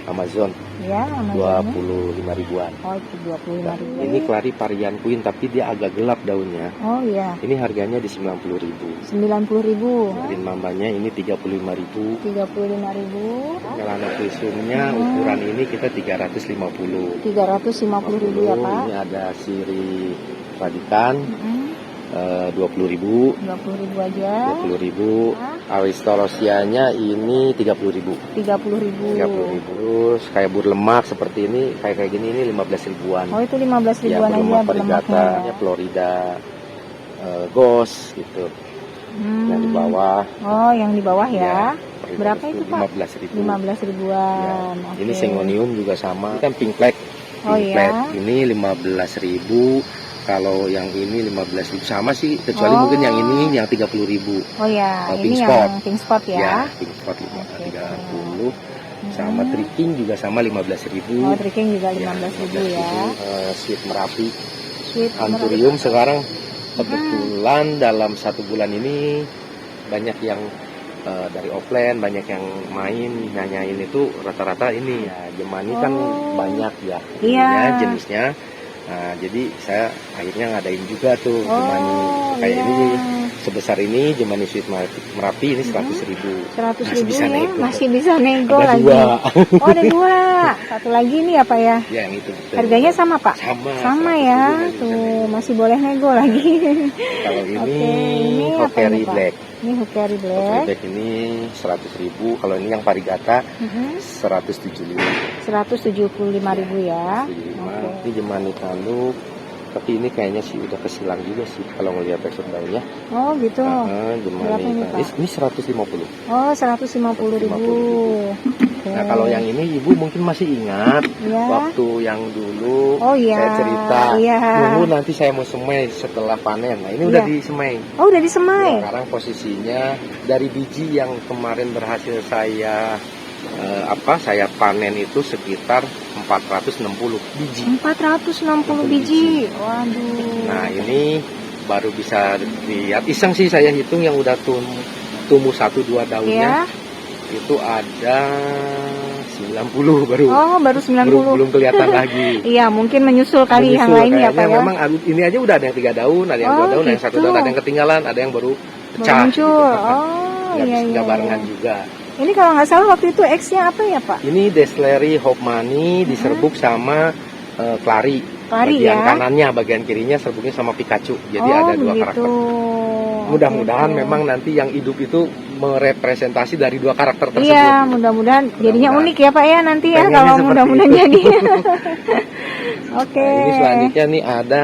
Amazon ya, Amazonnya. 25.000-an. Oh, itu 25.000. Ini Clary Varian Queen tapi dia agak gelap daunnya. Oh iya, Ini harganya di 90.000. 90.000. Green Mambanya ini 35.000. 35.000. Celana visumnya ukuran ini kita 350. 350.000 ya Pak. Ini ada siri Radikan Mm-mm. 20.000. 20.000 aja. 20.000. Aristorosianya ini 30.000. 30.000. 30.000. Terus kayak burlemak seperti ini, kayak gini ini 15.000-an. Oh, itu 15.000-an aja burlemak varigata, berlemaknya. ya Florida, Ghost gitu. Yang di bawah. Oh, yang di bawah ya. Florida Berapa Ghost itu, Pak? 15.000. 15.000-an. Ya. Oke. Ini Syngonium juga sama. Ini kan pink flag. Oh, Pink iya. flag ini 15.000. Kalau yang ini 15.000 sama sih, kecuali Oh. mungkin yang ini yang 30.000. Oh ya, Pink ini spot. yang pink spot ya. Ya, pink spot Oke. 30. Sama tricking juga sama 15.000. Oh, tricking juga Ya, 15.000 ya. Sweet Merapi, Sweet Anthurium sekarang kebetulan dalam 1 bulan ini banyak yang dari offline, banyak yang main nanyain itu rata-rata ini ya Jemani kan Oh. banyak ya Iya. ininya, jenisnya. Nah, jadi saya akhirnya ngadain juga tuh Jemani kayak iya. ini sebesar ini Jemani Sweet Merapi ini 100.000. 100.000 bisa ya, nego. masih bisa nego Ada lagi. 2. Oh, ada 2. Satu lagi nih apa ya? Ya, yang itu betul. Harganya sama Pak? Sama Sama 100.000 ya. masih bisa Tuh, nego. masih boleh nego lagi. Kalau ini Oke, ini apa Hokeri ini, Pak? Black. Ini Hokeri Hokeri Black. Black ini 100.000. Kalau ini yang Varigata Mhm. 175. 175.000 ya. 175. Oke. Ini Jemani Tanduk. Tapi ini kayaknya sih udah kesilang juga sih kalau ngelihat tekstur daunnya. Oh, gitu. Jemani Berapa ini, Pak? Tanduk. Ini 150. Oh, 150.000. Oke. Nah, kalau yang ini Ibu mungkin masih ingat Iya. waktu yang dulu Oh, iya. saya cerita. Iya. Dulu nanti saya mau semai setelah panen. Nah, ini udah Iya. disemai. Oh, udah disemai. Sekarang posisinya dari biji yang kemarin berhasil saya saya panen itu sekitar 460 biji. 460 biji. Waduh. Nah, ini baru bisa dilihat. Iseng sih saya hitung yang udah tumbuh 1-2 daunnya. Ya. Itu ada 90 baru. Oh, baru 90. Belum kelihatan lagi. Iya, mungkin menyusul kali yang Menyusul, lain ya, Pak kayaknya ya. memang ini aja udah ada yang 3 daun, ada yang 2 Oh, daun, ada yang 1 gitu. daun, ada yang ketinggalan, ada yang baru Baru pecah. muncul. gitu. Oh, iya, iya. Nggak barengan iya. juga. Ini kalau nggak salah waktu itu X-nya apa ya, Pak? Ini Desleri Hopmani diserbuk sama Clary. Clary Bagian ya. kanannya, bagian kirinya serbuknya sama Pikachu. Jadi Oh, ada 2 begitu. karakter. Mudah-mudahan Oke, oke. memang nanti yang hidup itu merepresentasi dari 2 karakter tersebut. Iya, mudah-mudahan jadinya Mudah-mudahan. unik ya Pak ya nanti ya Pengennya kalau seperti mudah-mudahan itu. jadi. Oke. Nah, ini selanjutnya nih ada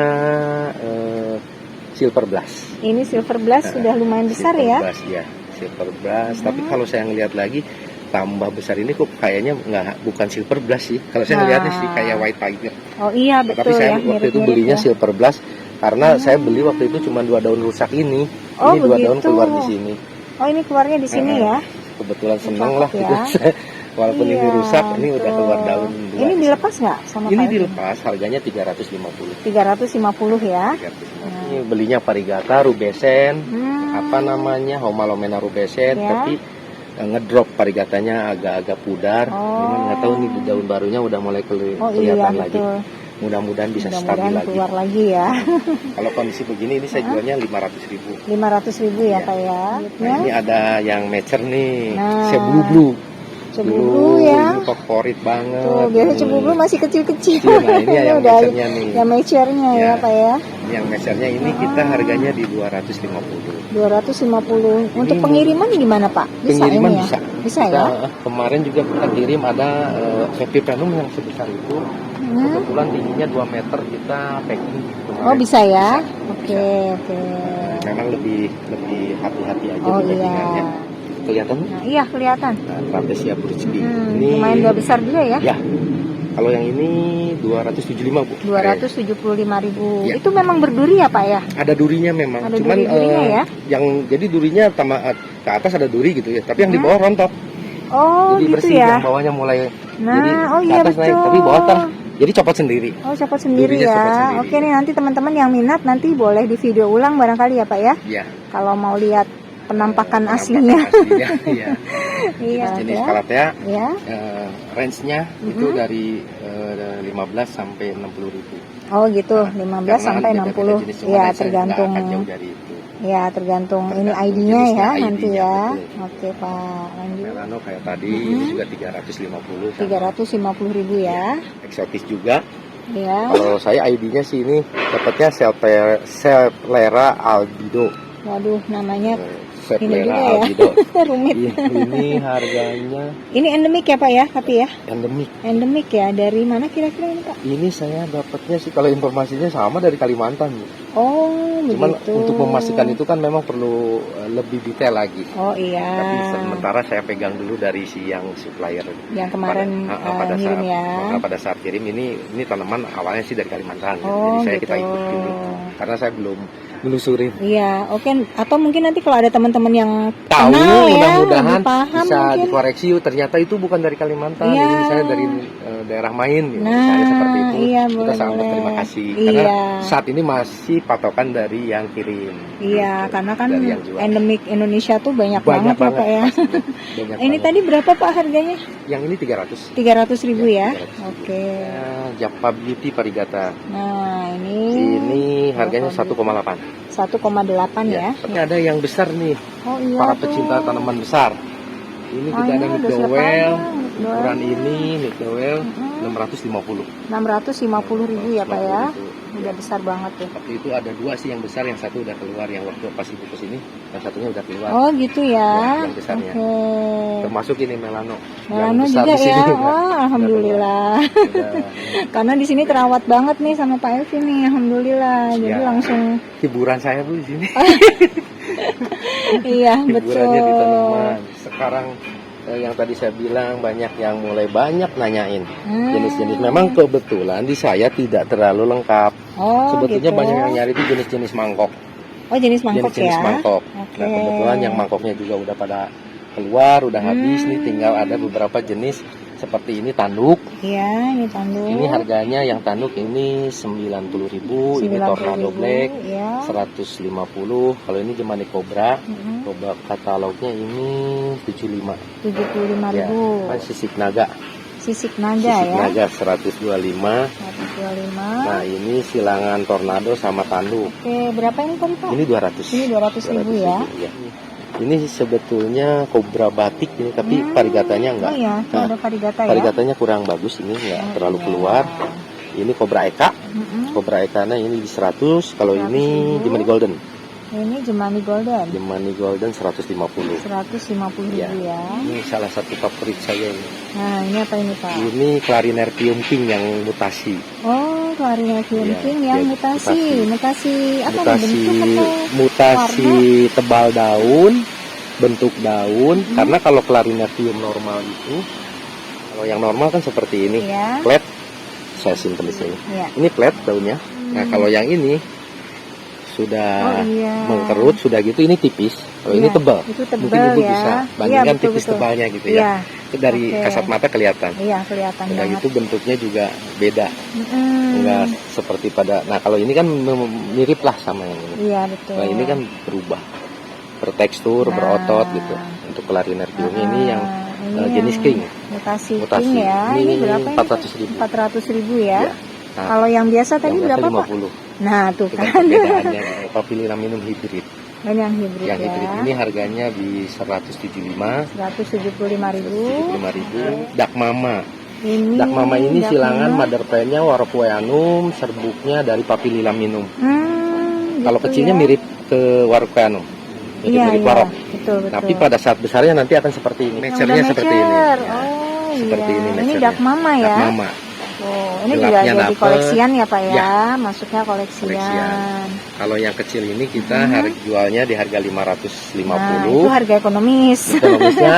silver blast. Ini silver blast sudah lumayan besar silver ya. Blast, ya, silver blast. Tapi kalau saya ngelihat lagi tambah besar ini kok kayaknya bukan silver blast sih. Kalau saya ngelihatnya sih kayak white tiger. Oh iya betul. Tapi saya ya, waktu itu mirip-mirip belinya ya. silver blast karena saya beli waktu itu cuma 2 daun rusak ini. Oh, Ini 2 daun begitu. keluar di sini. Oh ini keluarnya di sini ya. Kebetulan seneng Cakep lah ya. gitu. Walaupun ini Iya, rusak, ini udah betul. keluar daun 2. Ini dilepas nggak sama Ini Pak Evi? dilepas, harganya 350. 350 ya. 350. Ini belinya varigata rubesen, apa namanya, Homalomena rubesen, Ya. tapi ngedrop varigatanya agak-agak pudar. Memang nggak tahu nih daun barunya udah mulai Oh kelihatan iya lagi. betul. Mudah-mudahan bisa stabil Mudah-mudahan lagi. keluar lagi ya. Kalau kondisi begini ini saya jualnya 500.000. 500.000 ya Iya. Pak ya. Nah, ini ada yang matcher nih, Nah. Cebulu. Cebulu ya. Ini favorit banget. Tuh biasa Ini. cebulu masih kecil-kecil. Iya, nah ini yang udah matchernya nih. yang matchernya ya Ya. Pak ya. Yang matchernya ini kita harganya di 250. 250. Untuk Ini pengiriman gimana Pak? Bisa Pengiriman ini ya? bisa. Bisa Kita, ya? kemarin juga kita kirim ada happy penum yang sebesar itu. Kebetulan tingginya 2 meter kita packing. Oh bisa ya? Bisa. Oke. Memang lebih hati-hati aja Oh di iya. packingannya. Kelihatan? Nah, iya kelihatan. Nah, Trapesia buritsky. Ini Lumayan dua besar juga ya. Ya. Kalau yang ini 275 Bu. 275.000. Ya. Itu memang berduri ya Pak ya? Ada durinya memang. Ada Cuman duri-durinya ya? yang jadi durinya ke atas ada duri gitu ya. Tapi yang di bawah rontok. Oh Jadi gitu bersih, ya. yang bawahnya mulai Nah, jadi oh ke iya atas naik, betul. tapi bawah kan jadi copot sendiri. Oh copot sendiri Durinya ya. copot sendiri. Oke nih nanti teman-teman yang minat nanti boleh di video ulang barangkali ya Pak ya. Iya. Kalau mau lihat penampakan aslinya. aslinya, iya. Iya. Jenis ya. Calathea, Ya. range-nya itu dari 15 sampai 60.000. Oh gitu, 15 Karena sampai kan beda-beda 60. jenis, cuma Ya, saya nggak tergantung. akan jauh dari itu. Ya, tergantung ini Tergantung ID-nya jenisnya, ya ID-nya, nanti ya. betul. Oke, Pak. Lanjut. Melano kayak tadi ini juga 350. 350.000 ya. Eksotis juga. Ya. Kalau saya ID-nya sih ini dapatnya Selera albido. Waduh, namanya ini Selera juga ya. albido. Rumit. Ini harganya Ini endemik ya, Pak ya? Tapi ya, endemik. endemik ya. Dari mana kira-kira ini, Pak? Ini saya dapatnya sih kalau informasinya sama dari Kalimantan. Oh, Cuman begitu. untuk memastikan itu kan memang perlu lebih detail lagi. Oh iya. Tapi sementara saya pegang dulu dari si yang supplier. Yang kemarin pada ngirim saat, ya. pada saat kirim ini tanaman awalnya sih dari Kalimantan. Oh, Jadi saya gitu. kita ikut dulu. Karena saya belum menelusurin. Iya, oke. Atau mungkin nanti kalau ada teman-teman yang Tahu, kenal ya, mudah-mudahan lebih paham bisa mungkin. dikoreksi. Ternyata itu bukan dari Kalimantan. Iya. Ini saya dari daerah main. Gitu. Nah, Misalnya seperti itu. iya, Kita boleh, sangat boleh. berterima kasih. Iya. Karena saat ini masih patokan dari yang kirim. Iya, Gitu. karena kan Dari yang jual. endemik Indonesia tuh banyak, Banyak banget ya, Pak ya. Banyak Ini banget. tadi berapa Pak harganya? Yang ini 300. 300.000 ya. 300.000. Oke. Japa Beauty Varigata. Nah, Ini harganya Japa 1,8. 1,8 ya. Ini ada yang besar nih. Oh iya. Para tuh. pecinta tanaman besar. Ini Oh, kita ada ini Nick udah siapa Dowell. aja? Nick Dowell. Ukuran ini Nick Dowell 650. 650.000 ya, Pak ya. 650.000. Udah besar banget ya. Waktu itu ada 2 sih yang besar, yang satu udah keluar, yang waktu pas ibu kesini, yang satunya udah keluar. Oh, gitu ya. Ya, yang besarnya. Oke. Termasuk ini Melano. Melano Yang besar juga di sini ya. udah- Wah, udah alhamdulillah. keluar. Udah Karena di sini terawat banget nih sama Pak Evi nih, alhamdulillah. Jadi Ya. langsung hiburan saya Bu di sini. iya, betul. Hiburannya di tanaman. Sekarang yang tadi saya bilang banyak yang mulai banyak nanyain jenis-jenis. Memang kebetulan di saya tidak terlalu lengkap. Oh, Sebetulnya gitu. banyak yang nyari itu jenis-jenis mangkok. Oh, jenis mangkok Jenis-jenis ya. mangkok. Oke. Nah, kebetulan yang mangkoknya juga udah pada keluar, udah habis nih, Hmm. tinggal ada beberapa jenis seperti ini tanduk. Iya, ini tanduk. Ini harganya yang tanduk ini 90.000, ini 90.000, Tornado Black ya. 150. Kalau ini Gemani Cobra, Mm-mm. coba katalognya ini 75. 75.000. Ya, sisik naga. Sisik naga Sisik ya. naga 125. 125. Nah, ini silangan tornado sama tanduk. Oke, berapa ini tadi, Pak? Ini 200. Ini 200.000 ya. Ya. Ini sebetulnya kobra batik ini, tapi varigatanya enggak. Oh iya, tuh Nah, ada varigata ya. Varigatanya kurang bagus, ini enggak Oh, terlalu iya. keluar. Ini Cobra Eka. Mm-mm. Cobra Ekanya ini di 100. Kalau 100.000. ini Gemini Golden. Ini Gemani Golden. Gemini Golden 150. 150.000 Ya. ya. Ini salah satu favorit saya ini. Nah, ini apa ini, Pak? Ini Clarinertium Pink yang mutasi. Oh, Clarinetium Iya, King yang jadi mutasi apa nih, mutasi bentuk atau mutasi tebal daun, bentuk daun. Karena kalau Clarinetium normal itu, kalau yang normal kan seperti ini, ya? flat. Saya simpan di sini. Iya. Ini flat daunnya. Nah, kalau yang ini sudah mengkerut, sudah gitu ini tipis. Kalau ini tebal. Itu tebal, mungkin Ibu ya. bisa bandingkan tipis tebalnya gitu ya. Itu dari kasat mata kelihatan. Iya, kelihatan Udah banget. gitu bentuknya juga beda. Enggak seperti pada. Nah, kalau ini kan mirip lah sama yang ini. Iya, betul. Nah, ini kan berubah. Bertekstur, berotot gitu. Untuk Clarinetiumnya ini yang jenis King. Mutasi Mutasi. King ya. Ini berapa 400.000. 400.000 ya. Iya. Nah, kalau yang biasa tadi yang biasa berapa, Pak? 50. Nah, tuh Itu kan kan. perbedaannya. Papililaminum hybrid. Dan yang hibrid Yang ya. hybrid ini harganya di 175. 175.000. 175.000. Dak Mama. Ini Ini Dak silangan Mama. mother plant-nya Warocqueanum, serbuknya dari Papililaminum. Kalau gitu kecilnya ya. mirip ke Warocqueanum. Mirip warok. Betul. Tapi pada saat besarnya nanti akan seperti ini. Yang Nature-nya udah seperti ini. mature. Ya, Oh, seperti iya. ini Ini nature-nya. Dak Mama ya. Dak Mama. Oh, ini Gelapnya juga jadi dapet. koleksian ya, Pak ya. Ya. Masuknya koleksian. Kalau yang kecil ini kita harga jualnya di harga 550. Nah, itu harga ekonomis. Ekonomisnya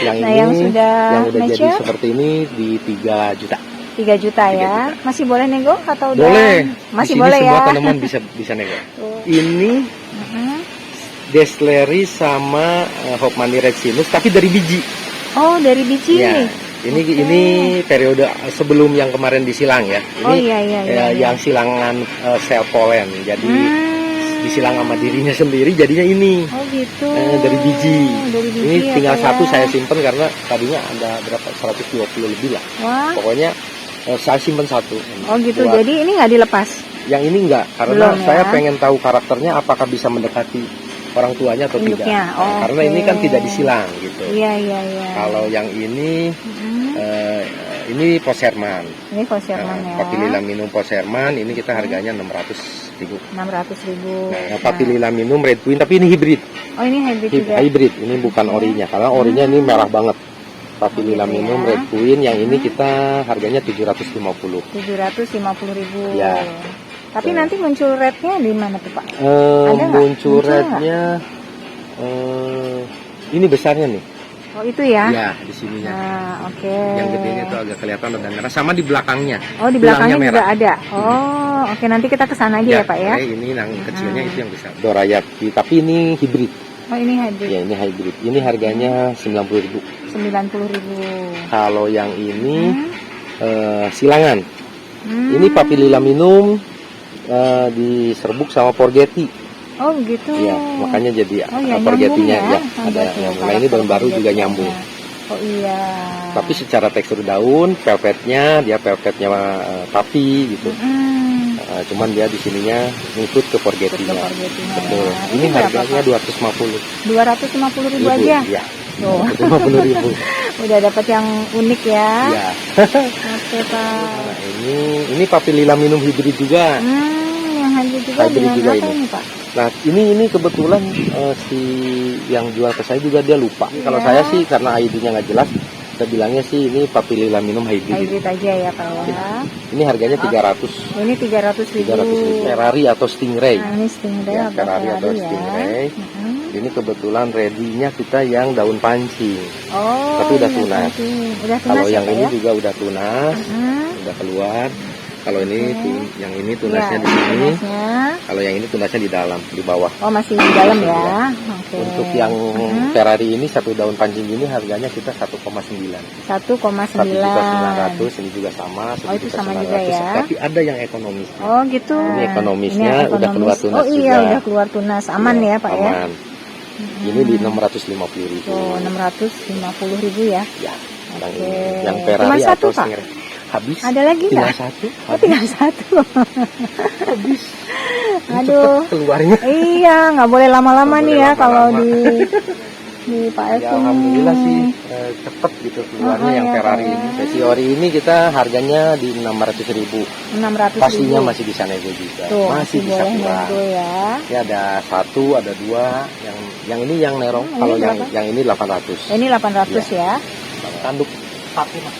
yang Nah, ini yang sudah jadi mature? seperti ini di 3 juta. 3 juta ya. Masih boleh nego atau udah? Boleh. Masih Di sini boleh semua ya. tanaman bisa nego. Tuh. Ini Desleri sama Hopmani Resinus tapi dari biji. Oh, dari biji Ya. nih. Ini periode sebelum yang kemarin disilang ya. Ini Oh, iya. yang silangan sel polen. Jadi disilang sama dirinya sendiri jadinya ini. Oh, gitu. Dari biji. Dari biji Ini ya, tinggal Pak satu ya. saya simpen karena tadinya ada berapa 120 lebih lah. Wah. Pokoknya saya simpen satu. Oh, gitu. Buat- Jadi ini nggak dilepas. yang ini enggak karena Belum, ya. saya pengen tahu karakternya apakah bisa mendekati orang tuanya atau tidak. Induknya. Nah, karena Oke. ini kan tidak disilang gitu. Iya. Kalau yang ini ini Poserman. Ini Fosherman ya. Papililaminum Poserman ini kita harganya 600.000. 600.000. Nah, Papililaminum Red Queen tapi ini hibrid. Oh, ini hybrid juga. Hybrid, ini bukan orinya karena orinya ini merah banget. Papililaminum Gitu ya. Red Queen yang ini kita harganya 750. 750.000. Ya. Tapi nanti muncul rate-nya di mana tuh, Pak? nggak? Muncul Muncul rednya ini besarnya nih. Oh, itu ya. Ya, di sininya. Nah, oke. Yang gedenya itu agak kelihatan dan merah sama di belakangnya. Oh, di Tulangnya belakangnya juga merah. ada. Oh, oke, nanti kita ke sana aja ya, Pak ya. Ini yang kecilnya itu yang besar. Dorayaki, tapi ini hibrid. Oh, ini hybrid. Ya, ini hybrid. Ini harganya 90.000. 90.000. Kalau yang ini silangan. Hmm. Ini Papililaminum diserbuk sama Porgeti. Oh, begitu. Iya, makanya jadi ya, Porgetinya nyambung ya. Oh, Ada betul. yang mulai ini daun baru juga nyambung. Oh, iya. Tapi secara tekstur daun, velvetnya dia velvetnya tapi gitu. Cuman dia di sininya ngikut ke Porgetinya. Betul. Nah, Ini berapa, harganya Pak? 250. 250.000 aja. Iya. Tuh. 250.000. Udah dapat yang unik ya. Iya. Oke, Pak. Nah, ini Papililaminum hybrid juga. Yang hybrid juga Hybrid dengan juga apa ini. ini, Pak? Nah, ini kebetulan si yang jual ke saya juga dia lupa. Kalau Iya. saya sih karena ID-nya nggak jelas, saya bilangnya sih ini Papililaminum hybrid. Hybrid aja ya, Pak ya. Ini harganya 300. Ini 300.000. 300.000. Ferrari atau Stingray. Nah, ini Stingray Ya, atau Ferrari atau ya. Stingray. Mm-mm. Ini kebetulan ready-nya kita yang daun pancing. Oh, Tapi udah iya, tunas. pancing. Udah tunas Kalau ya, yang Pak ini ya? juga udah tunas, udah keluar. Kalau ini yang ini tunasnya di sini. Tunasnya. Kalau yang ini tunasnya di dalam, di bawah. Oh, masih di dalam Masih di ya. dalam. Oke. Untuk yang Ferrari ini satu daun pancing ini harganya kita 1,9. 1,9. 1.900.000 ini juga sama. Oh, itu sama 1.900.000. juga ya. Tapi ada yang ekonomis. Oh, gitu. Ini ekonomisnya Ini udah keluar tunas Oh, iya, juga. udah keluar tunas. Aman ya, Pak ya. Aman. Ini di 650.000. Oh, 650.000 ya. Ya. Yang Oke. ini, yang Ferrari Cuma satu, atau Pak? Stingray. Habis. Ada lagi Tinggal nggak? satu. Oh, tinggal satu. Habis. Ini Aduh. cepet keluarnya. Iya, nggak boleh lama-lama Nggak nih boleh ya kalau lama-lama. di Pak Ya, Evi. alhamdulillah sih cepet gitu keluarnya yang ya, Ferrari Pak, ini. ya. Versi ori ini kita harganya di 600.000. 600.000. Pastinya masih bisa nego juga. Tuh, masih bisa boleh kurang. nego ya. Ini ada satu, ada dua. Yang ini yang nerong. Ini Kalau berapa? yang ini 800. Ini 800 ya. Tanduk 4 nih, Mas.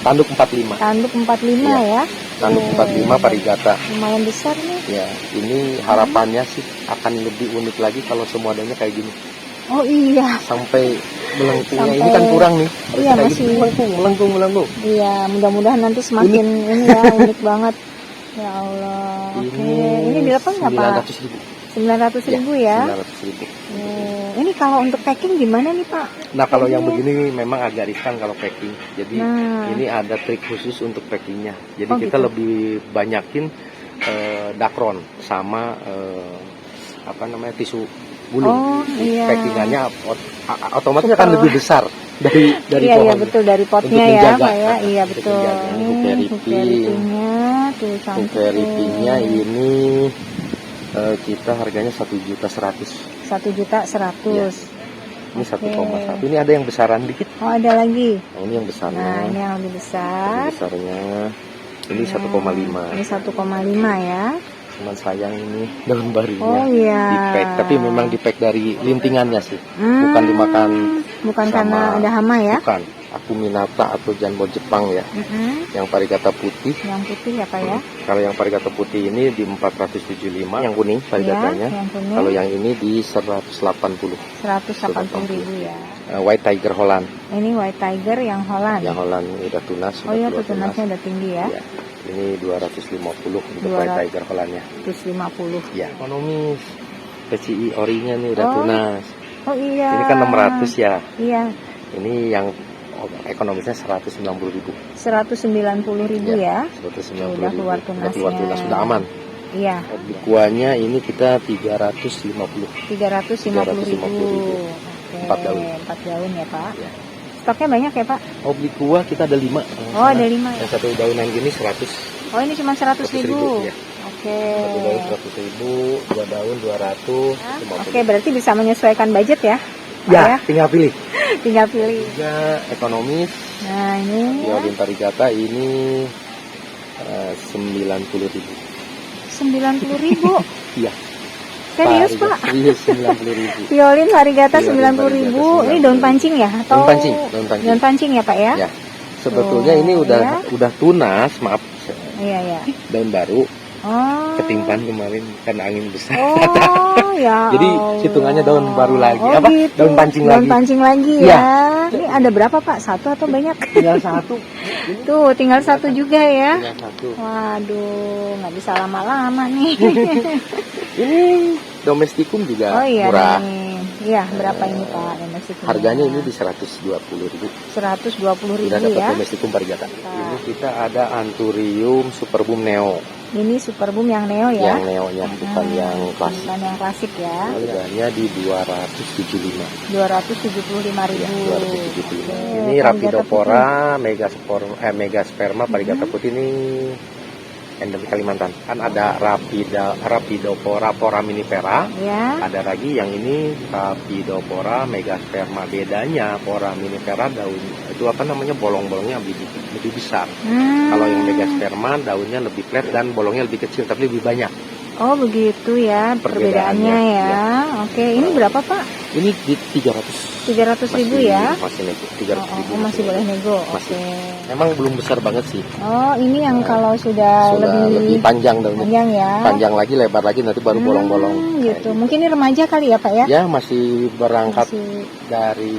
Tanduk 45. Tanduk 45 Iya. ya. Tanduk 45 varigata. Lumayan besar nih. Ya, ini harapannya sih akan lebih unik lagi kalau semua adanya kayak gini. Oh iya. Sampai melengkungnya ini Sampai- kan kurang nih. Harus Iya, kayak masih- gitu, melengkung. Iya, mudah-mudahan nanti semakin ini ya unik banget. Ya Allah. Oke. Ini berapa nggak Pak? 900.000. 900.000 ya. 900.000. Ini kalau untuk packing gimana nih Pak? Nah, kalau yang Packingnya? begini memang agak riskan kalau packing. Jadi Nah. ini ada trik khusus untuk packingnya. Jadi Oh, kita gitu. lebih banyakin dakron sama tisu gulung. Oh, iya. Packingannya otomatis akan lebih besar dari Iya, pohon. iya betul dari potnya Untuk ya menjaga. Pak ya. Iya Untuk betul. menjaga. Ini Hook hook veripingnya tuh cantik. Veripingnya ini kita harganya 1.100.000. 1.100.000. Ini Oke. 1,1. Ini ada yang besaran dikit. Oh ada lagi. Nah, ini yang besarnya. Nah ini yang lebih besar. Besarnya ini Nah, 1,5. Ini 1,5 ya. Cuman sayang ini daun barunya Oh iya. di-pack, tapi memang di-pack dari lintingannya sih, Hmm, bukan dimakan. Bukan sama- karena ada hama ya. Bukan, Akuminata atau Janbo Jepang ya, Mm-mm. yang varigata putih. Yang putih ya Pak ya. Kalau yang varigata putih ini di 475, yang kuning varigatanya. Ya, yang kuning Kalau yang ini di 180. 180.000 ya. White Tiger Holland, Ini white tiger yang Holland. yang Holland udah tunas. Oh iya sudah tuh tunasnya udah tinggi ya. Iya. Ini 250 untuk 200. White Tiger Hollandnya. 150. Ya, ekonomis. PCI orinya nih udah Oh. tunas. Oh iya. Ini kan 600 ya. Iya. Ini yang ekonomisnya 190.000. 190.000 ya. 190.000. Udah keluar Udah keluar tunasnya. tunas, sudah aman. Iya. Oblikuanya ini kita 350. 350.000. 350.000. Oke. 4 daun. 4 daun ya Pak. Ya. Stoknya banyak ya Pak? Oblikua kita ada 5. Oh ada 5 ya. Yang satu daunan gini 100. Oh ini cuma 100.000. Ya. Oke. Satu daun 100.000, 2 daun 200. Oke berarti bisa menyesuaikan budget ya? Pak Ya, tinggal pilih. Tinggal pilih. Juga ekonomis. Nah ini ya. Violin varigata ini 90.000. 90.000. Iya. Serius Pak? Iya, 90.000. Violin varigata Violin 90.000. varigata Ini daun pancing ya? Atau Daun pancing, daun pancing. Daun pancing ya Pak ya? Ya. Sebetulnya Oh, ini ya. udah tunas, maaf, Iya ya. daun baru Oh. ketimpan kemarin karena angin besar. Oh ya. Jadi, Allah. hitungannya daun baru lagi. Oh, Apa? gitu. Daun pancing Daun lagi. pancing lagi Iya. ya. Ini ada berapa Pak? Satu atau banyak? Tinggal satu. Ini Tuh tinggal satu juga ya. tinggal satu. Waduh, nggak bisa lama-lama nih. Ini domestikum juga Oh iya murah. nih. Iya, berapa ini Pak domestiknya? Harganya ini di 120.000. 120.000 Sudah dapat ya. domestikum varigata. Ini kita ada Anthurium superbum neo. Ini superboom yang neo ya. Yang neonya bukan yang klasik. Bukan yang klasik ya. Harganya di 275. 275.000. Ya, 275. Oke, Ini varigata Rapidopora, Megasperma varigata putih ini endemik Kalimantan. Kan ada Rapidopora foraminifera, putih. Ya. ada lagi yang ini Rapidopora Megasperma. Bedanya foraminifera daun itu bolong-bolongnya lebih besar. Kalau yang Megasperma daunnya lebih flat dan bolongnya lebih kecil tapi lebih banyak. Oh begitu ya perbedaannya Perbedaannya, ya. Oke, ini berapa Pak? Ini di 300. 300.000 ya. Masih nego, Oh, 300.000. masih boleh nego. Masih. Oke. Memang belum besar banget sih. Oh, ini yang kalau sudah Lebih panjang daunnya. panjang ya. Panjang lagi, lebar lagi, nanti baru bolong-bolong. Gitu. Mungkin ini remaja kali ya Pak ya? Ya, masih berangkat Masih. dari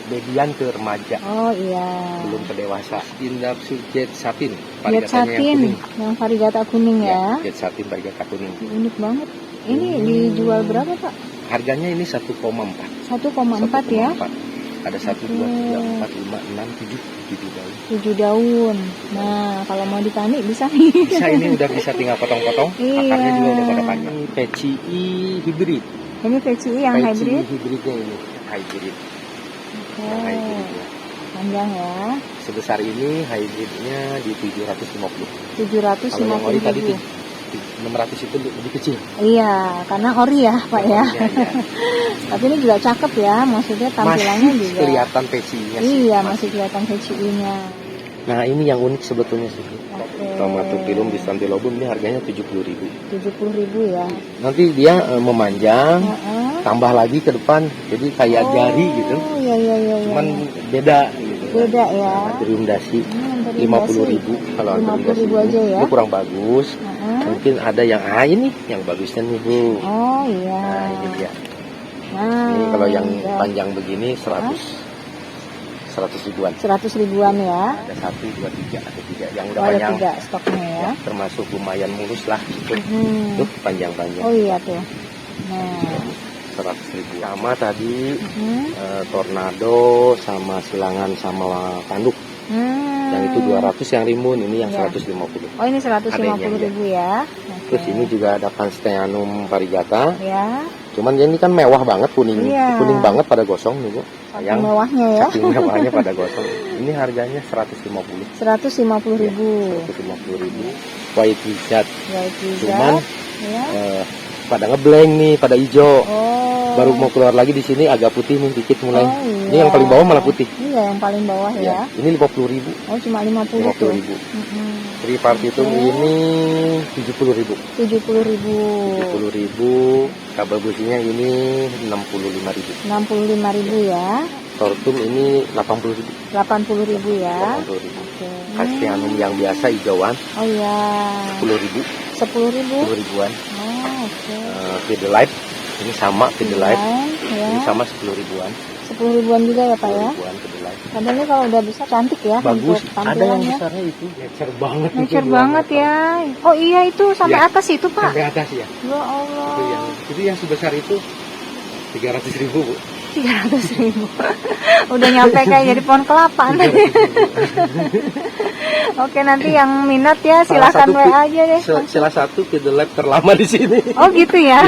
babyan ke remaja, Oh iya. belum ke dewasa. Indap jet satin, Jet varigatanya yang satin, kuning. yang varigata kuning ya. Jet satin varigata kuning. Unik banget. Ini dijual berapa Pak? Harganya ini 1,4. 1,4 ya. 1,4. Ada 1, 2, 3, 4, 5, 6, 7, 7 daun. 7 daun. Nah, kalau mau ditani bisa nih. Bisa, ini udah bisa tinggal potong-potong. Iya. Akarnya juga udah pada panjang. Ini PCI hybrid. Ini VCI yang PCI hybrid. hybridnya ini. Hybrid. Oke. Yang hybrid ya. Panjang ya. Sebesar ini hybridnya di 750. 750.000. Kalau yang ori tadi 600 itu lebih kecil. Iya, karena ori ya, Pak ya. Iya, iya. Tapi ini juga cakep ya, maksudnya tampilannya Masih juga. kelihatan PCI-nya sih. Iya, masih kelihatan VCI-nya. Nah, ini yang unik sebetulnya sih. Oke. Tomatopilum bisantilobum ini harganya 70.000. 70.000 ya. Nanti dia memanjang, Heeh. tambah lagi ke depan, jadi kayak jari gitu. Oh, iya iya iya. Cuman iya. beda gitu. Beda ya. Anthurium dasi. 50.000 kalau antum 50.000 dikasih aja ya. itu kurang bagus. Mungkin ada yang ini yang bagusnya nih Bu. Oh iya. Nah ini dia. Nah, Ini kalau yang udah. panjang begini 100 ribuan. 100 ribuan ya. Ada 1, 2, 3, ada 3 yang udah Oh, ada panjang. 3 stoknya ya. Ya, termasuk lumayan mulus lah gitu. Mhm. Tuh panjang-panjang. Oh iya tuh. Nah, 100.000. Sama tadi mhm. tornado sama silangan sama tanduk. Yang itu 200 yang rimbun, ini yang Ya. 150. Oh ini 150 Adanya, ribu ya. Terus ini juga ada Pansteanum variegata. Ya. Cuman ini kan mewah banget kuning, Iya. kuning banget pada gosong nih Bu. Saking mewahnya ya. Saking mewahnya pada gosong. Ini harganya 150. 150.000. 150.000. White Wizard. White Cuman Wizard. Ya. pada ngeblank nih, pada hijau. Oh. Baru mau keluar lagi di sini agak putih nih dikit mulai. Oh, iya. Ini yang paling bawah malah putih. Iya, yang paling bawah ya. Ya. Ini 50.000. Oh, cuma 50 tuh. 50.000. Mhm. Tripartitum ini 70.000. 70.000. 70.000. Kabel businya ini 65.000. 65.000 ya. Tortum ini 80.000. 80.000 ya. 80.000. Oke. Castellanum yang biasa hijauan Oh iya. 10.000. 10.000. 10.000-an. Oh, oke. Fidelite ini sama Fidelite. Ya. Ini sama 10.000-an. 10.000-an juga ya, Pak ya. 10.000-an Fidelite. Kadangnya kalau udah besar cantik ya. Bagus. untuk Ada yang tampilannya. besarnya itu ngecer banget. Ngecer banget ya. Oh iya itu sampai Ya. atas itu, Pak. Sampai atas ya. Ya Allah. Itu yang sebesar itu 300.000 Bu. 300.000. Udah nyampe kayak jadi pohon kelapa. Oke, nanti yang minat ya silakan WA aja deh. Salah satu Fidelite terlama di sini. Oh gitu ya.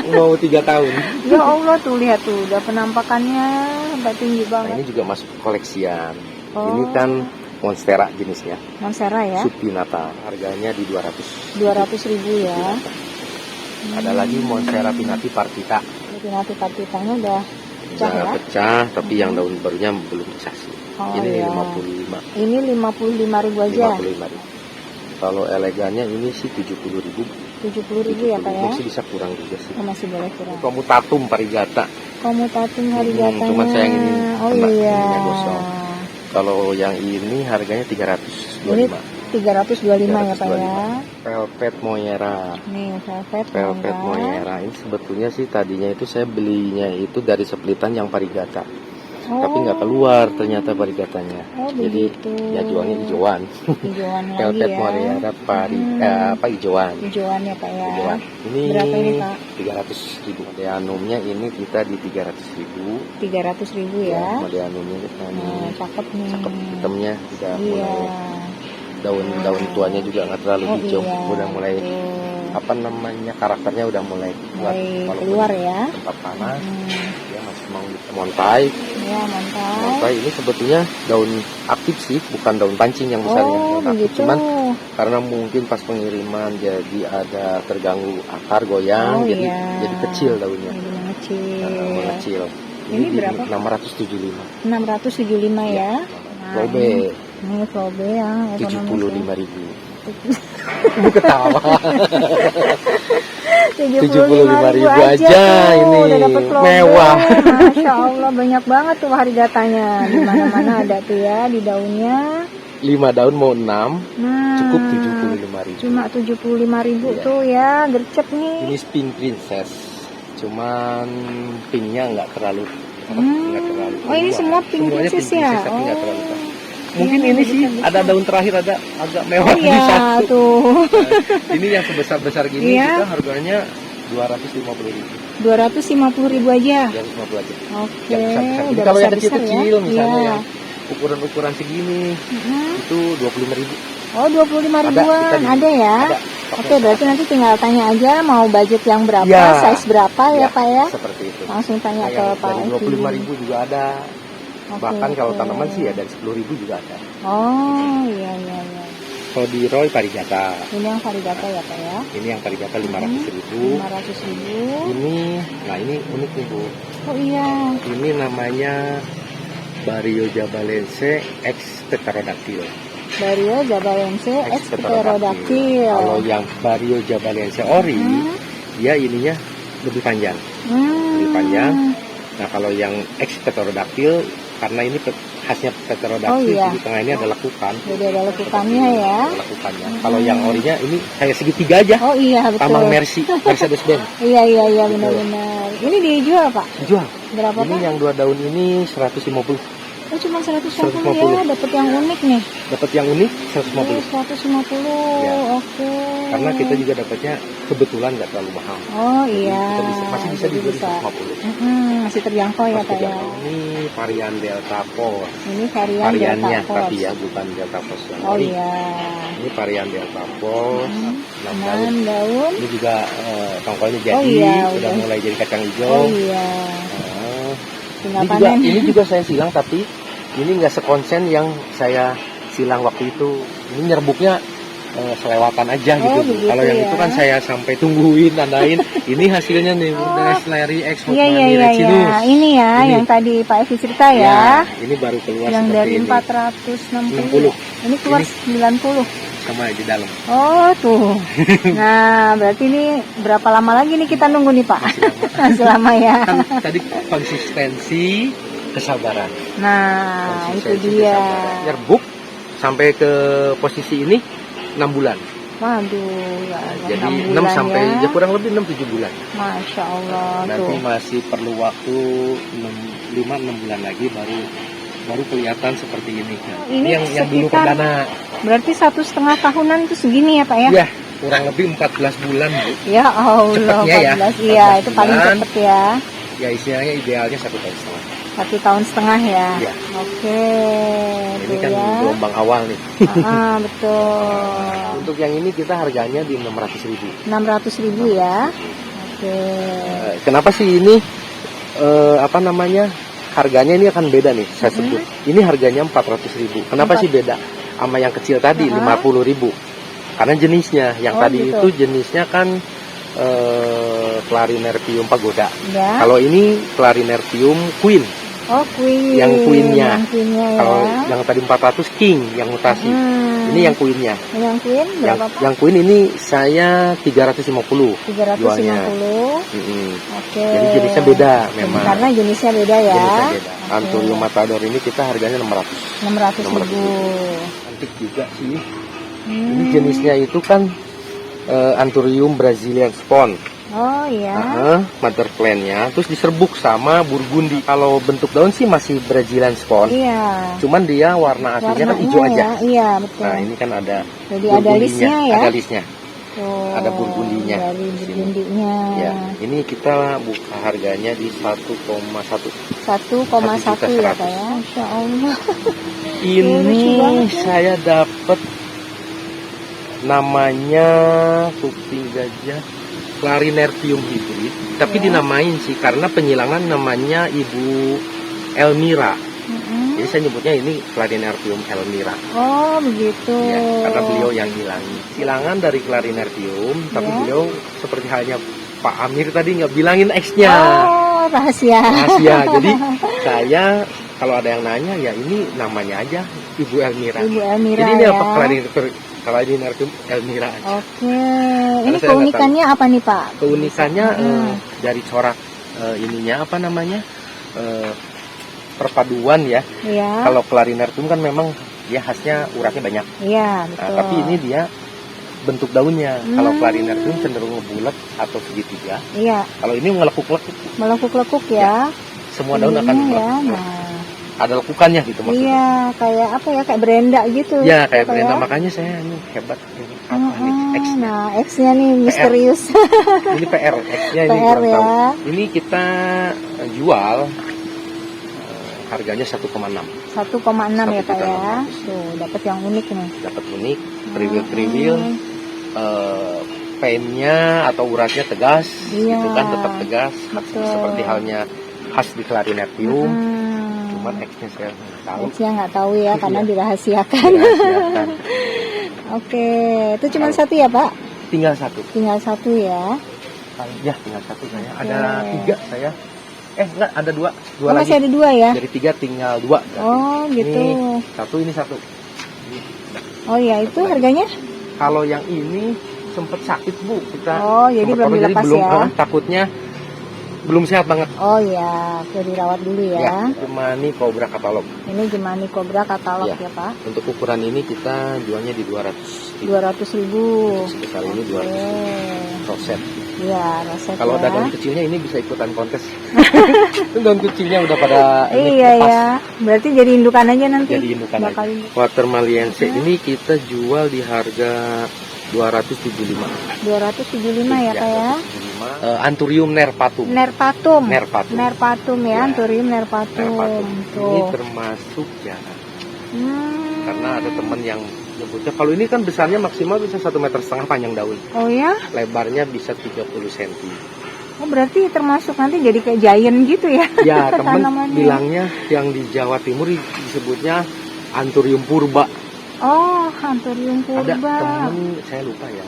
Mau 3 tahun. Ya Allah tuh lihat tuh udah penampakannya sampai tinggi Nah, banget. ini juga masuk koleksian. Oh. Ini kan Monstera jenisnya. Monstera ya. Subpinata. Harganya di 200. 200.000 ya. Ada lagi Monstera pinati partita. Nanti partitanya udah pecah Udah ya. pecah, tapi yang daun barunya belum pecah sih. Oh, Ini iya. 55. Ini 55.000 aja. 55.000. Kalau elegannya ini sih 70.000. 70.000 ya Pak ya. Masih bisa kurang juga sih. Oh, masih boleh kurang. Komutatum variegata. Komutatum varigatanya. cuman saya yang ini Oh kena, iya. ininya gosong. Kalau yang ini harganya 325. Ini 325 ya Pak ya. Velvet Moyera. Nih velvet Moyera. Ini sebetulnya sih tadinya itu saya belinya itu dari seplitan yang variegata. Oh. Tapi nggak keluar ternyata varigatanya. Oh, Jadi begitu. ya jualnya hijauan. Hijauan lagi Velvet ya. Moyera hijauan. Hijauan ya Pak ya. Hijauan. Ini Berapa ini Pak? 300.000. Modeanumnya ini kita di 300.000. 300.000 ya. Modeanumnya Nah, cakep nih. cakep, hitamnya sudah Iya. mulai daun tuanya juga nggak terlalu Oh hijau, iya. udah mulai Tuh. apa namanya karakternya udah mulai keluar. Mulai Walaupun keluar ya. tempat panas Hmm. dia masih mau montai. Ya mantap. Montai ini sebetulnya daun aktif sih, bukan daun pancing yang besarnya. Oh Daun aktif. begitu. Cuman karena mungkin pas pengiriman jadi ada terganggu akar goyang, Oh, jadi iya. jadi kecil daunnya. Jadi mengecil. Mengecil. Ini di berapa? 675. 675 ya. Nah, Probe ini probe yang ekonomis 75.000. Ibu ketawa. 75.000 aja ini. Udah dapat probe. Mewah. Masya Allah banyak banget tuh varigatanya. Di mana-mana ada tuh ya di daunnya. 5 daun mau 6, Nah, cukup 75.000. Cuma 75.000 Iya. tuh ya, gercep nih. Ini Pink Princess. Cuman pinknya nggak terlalu nggak terlalu. Oh ini keluar. semua pink Semuanya princess ya. tapi nggak Oh. terlalu keluar. Mungkin ini sih bisa. ada daun terakhir ada agak mewah Oh di iya satu. tuh. Nah, ini yang sebesar-besar gini Iya. kita harganya 250.000. 250.000 aja. 250 aja. Oke. Yang besar-besar. Jadi Udah kalau yang besar-besar kecil-kecil ya. misalnya Iya. yang ukuran-ukuran segini itu 25.000. Oh 25 Ada, ribuan kita di- ada ya. Ada. Oke berarti nanti tinggal tanya aja mau budget yang berapa, Ya. size berapa ya, Ya, Pak ya. Seperti itu. Langsung tanya Nah, ke yang Pak dari Eki. 25.000 juga ada. Oke, Bahkan kalau oke. tanaman sih ya dari 10.000 juga ada. Oh iya iya iya. Kodiroy variegata. Ini yang variegata ya Pak ya. Ini yang variegata 500.000. 500.000. Ini, nah ini unik nih Bu. Oh iya. Ini namanya Bario jabalense X Pterodactyl. Bario jabalense X Pterodactyl. Kalau yang Bario jabalense ori, dia ininya lebih panjang. Lebih panjang. Nah kalau yang X Pterodactyl karena ini khasnya Pterodactyl. Oh, iya. Di tengah ini ada lekukan. Jadi ada lekukannya ya. Ada lekukannya. Kalau yang orinya ini kayak segitiga aja. Oh iya betul. Taman Mercedes Benz. Iya Betul. benar-benar. Ini dijual Pak? Jual. Berapa Ini Pak? yang 2 daun ini 150. Oh cuma 150 150. ya, dapat yang unik nih. Dapat yang unik Oh, 150. 150. Ya. Oke. Karena kita juga dapatnya kebetulan nggak terlalu mahal. Oh iya. Masih bisa Jadi dijual di bisa. 150. Masih terjangkau ya Masih Pak ya. terjangkau. Ini varian Delta Pos. Ini varian Variannya Delta Force. tapi ya bukan Delta Pos yang Oh ori. iya. Ini varian Delta Pos. 6 daun. 6 daun. Ini juga tongkolnya jadi, Oh iya, udah udah. mulai jadi kacang hijau. Oh iya. Nah, Tinggal ini juga, panen. ini juga saya silang, tapi ini nggak sekonsen yang saya silang waktu itu. Ini nyerbuknya selewatan aja Oh, gitu. begitu Kalau yang ya. itu kan saya sampai tungguin, nandain. Ini hasilnya nih, udah Slary X Iya Recinus. Ini ya, Ini. yang tadi Pak Evi cerita ya. Ini baru keluar Yang seperti dari ini. 460. Ini keluar Ini. 90. Sama di dalam. Oh tuh. Nah berarti ini berapa lama lagi nih kita nunggu nih Pak? Masih lama ya. Kan tadi konsistensi, kesabaran. Nah itu Konsistensi, dia. kesabaran. Nyerbuk sampai ke posisi ini 6 bulan. Waduh, ya Allah, Jadi 6 6 bulan sampai ya. ya kurang lebih 6-7 bulan. Masya Allah Nanti tuh. masih perlu waktu 5-6 bulan lagi baru kelihatan seperti ini. Ini yang dulu sekitar- perdana. Berarti 1,5 tahunan itu segini ya Pak ya? Ya, kurang lebih 14 bulan, Bu. Ya Allah, Cepetnya ya, 14. Iya 14 itu paling bulan. cepet ya. Ya istilahnya idealnya 1 tahun setengah. 1 tahun setengah ya. Iya. Oke. Ini tuh kan ya. gelombang awal nih. Betul. Untuk yang ini kita harganya di 600.000. 600.000 ya. Oke. Kenapa sih ini apa namanya? Harganya ini akan beda nih, saya sebut. Ini harganya 400.000. Kenapa sih beda sama yang kecil tadi 50.000? Karena jenisnya, yang Oh, tadi gitu. itu jenisnya kan Clarinerpium pagoda. Ya. Kalau ini Clarinerpium Queen. Oh, queen. Yang queennya. Yang queennya ya. Kalau yang tadi 400 King yang mutasi. Ini yang queennya. Yang queen berapa Pak? Yang queen ini saya 350. 350. jualnya. Oke. Jadi jenisnya beda memang. Karena jenisnya beda ya. Jenisnya beda. Oke. Anturium matador ini kita harganya 600. 600.000. Antik juga sih. Ini jenisnya itu kan Anthurium Brazilian Spawn. Oh iya. Mother plant-nya terus diserbuk sama Burgundi. Kalau bentuk daun sih masih Brazilian Spawn. Iya. Cuman dia warna aslinya kan Warnanya hijau aja. ya. Iya, betul. Nah, ini kan ada Jadi ada Burgundinya, listnya ya. Ada listnya. Tuh, Ada Burgundinya Dari di sini. Burgundinya. Ya, ini kita buka harganya di 1,1. 1,1 ya 1.100.000. Pak ya. Masya Allah. lucu Ini banget ya. saya dapat namanya kuping gajah Clarinerpium hybrid, tapi Ya. dinamain sih karena penyilangan namanya Ibu Elmira. Jadi saya nyebutnya ini Clarinerpium Elmira. Oh begitu. Ya, karena beliau yang hilangi. Silangan dari Clarinerpium, tapi Ya. beliau seperti halnya Pak Amir tadi nggak bilangin X-nya. Oh rahasia. Rahasia. Jadi saya kalau ada yang nanya ya ini namanya aja Ibu Elmira. Ibu Elmira Jadi ini ya. apa Clarinerpium Elmira aja. Oke. Ini Karena saya keunikannya apa nih Pak? Keunikannya dari corak ininya apa namanya perpaduan ya. Iya. Kalau Clarinerpium kan memang dia khasnya uratnya banyak. Iya Nah, betul. tapi ini dia bentuk daunnya. Kalau Clarinerpium cenderung bulat atau segitiga. Iya. Kalau ini ngelekuk-lekuk, Melekuk-lekuk ya. semua daun akan Ininya ya. melekuk. Nah. Ada lekukannya gitu maksudnya. Iya, kayak apa ya? Kayak berenda gitu. Ya kayak Apa Brenda, ya? makanya saya ini hebat. Ini apa nih? X. Nah, X-nya nih misterius. Ini PR, X-nya ini PR kurang ya. tahu. Ini kita jual harganya 1,6. 1,6 ya Pak ya. 1.600.000. Tuh, dapat yang unik nih. Dapat unik, triwil, pennya atau uratnya tegas, Iya. itu kan tetap tegas, Betul. seperti halnya khas di Clarinerpium. Hmm. Cuman X-nya saya nggak tahu. X-nya nggak tahu ya, karena Iya. dirahasiakan. Dirahasiakan. Oke, itu cuma Kalau- satu ya Pak? Tinggal satu. Tinggal satu ya. Ya, tinggal satu saya. Oke. Ada 3 saya. Enggak, ada 2. Oh, masih ada 2 ya? Dari 3 tinggal 2. Oh, gitu. Ini satu. Oh ya, itu harganya? Kalau yang ini sempat sakit Bu, kita Oh, jadi sempet belum potong, dilepas belum, ya? Takutnya belum sehat banget. Oh ya, oke, dirawat dulu ya. Gemani Cobra katalog. Ini Gemani Cobra katalog Ya. ya Pak. Untuk ukuran ini kita jualnya di 200.000. 200.000. Untuk sebesar ini 200.000. Roset. Iya, roset. Kalau ya. daun kecilnya ini bisa ikutan kontes. Daun kecilnya udah pada Iya lepas. ya. Berarti jadi indukan aja nanti. Jadi indukan Bakal aja. induk. Watermaliense ini kita jual di harga 275. 275 ya Pak ya. 275. Anthurium nerpatum. Nerpatum. Nerpatum. Nerpatum ya, Ya. Anthurium nerpatum. Nerpatum. Ini Tuh. termasuk jarang. Hmm. Karena ada teman yang nyebutnya kalau ini kan besarnya maksimal bisa 1,5 meter panjang daun. Oh ya? Lebarnya bisa 30 cm. Oh berarti termasuk nanti jadi kayak giant gitu ya? Ya, teman Tanamannya. bilangnya yang di Jawa Timur disebutnya Anthurium purba. Oh, Anthurium Ada purba. teman, saya lupa ya.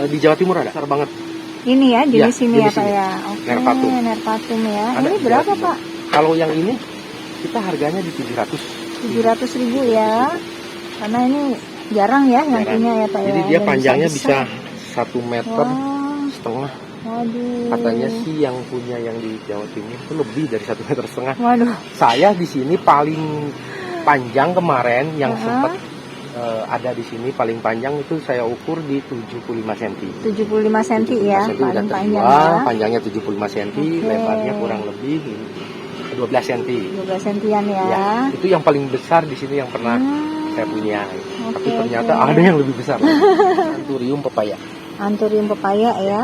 Di Jawa Timur ada besar banget. Ini ya, jenis Ya, ini ya jenis Pak ini. ya. Oke, Nerpatum. Nerpatum ya. Ada Ini di berapa Jawa Timur. Pak? Kalau yang ini kita harganya di 700. 700.000 ya. Karena ini jarang ya yang Jarang. punya ya Pak ya. Jadi dia Dan panjangnya bisa besar. 1 meter Wah, setengah. waduh. Katanya sih yang punya yang di Jawa Timur itu lebih dari 1 meter setengah. Waduh. Saya di sini paling panjang kemarin yang Uh-huh. sempat ada di sini paling panjang itu saya ukur di 75 cm. 75 cm ya, 75 cm udah paling panjang terjual, ya. panjangnya 75 cm, Oke. lebarnya kurang lebih 12 cm. 12 sentian ya. Ya, itu yang paling besar di sini yang pernah saya punya. Oke, Tapi ternyata oke. ada yang lebih besar. Anthurium pepaya. Anthurium pepaya ya.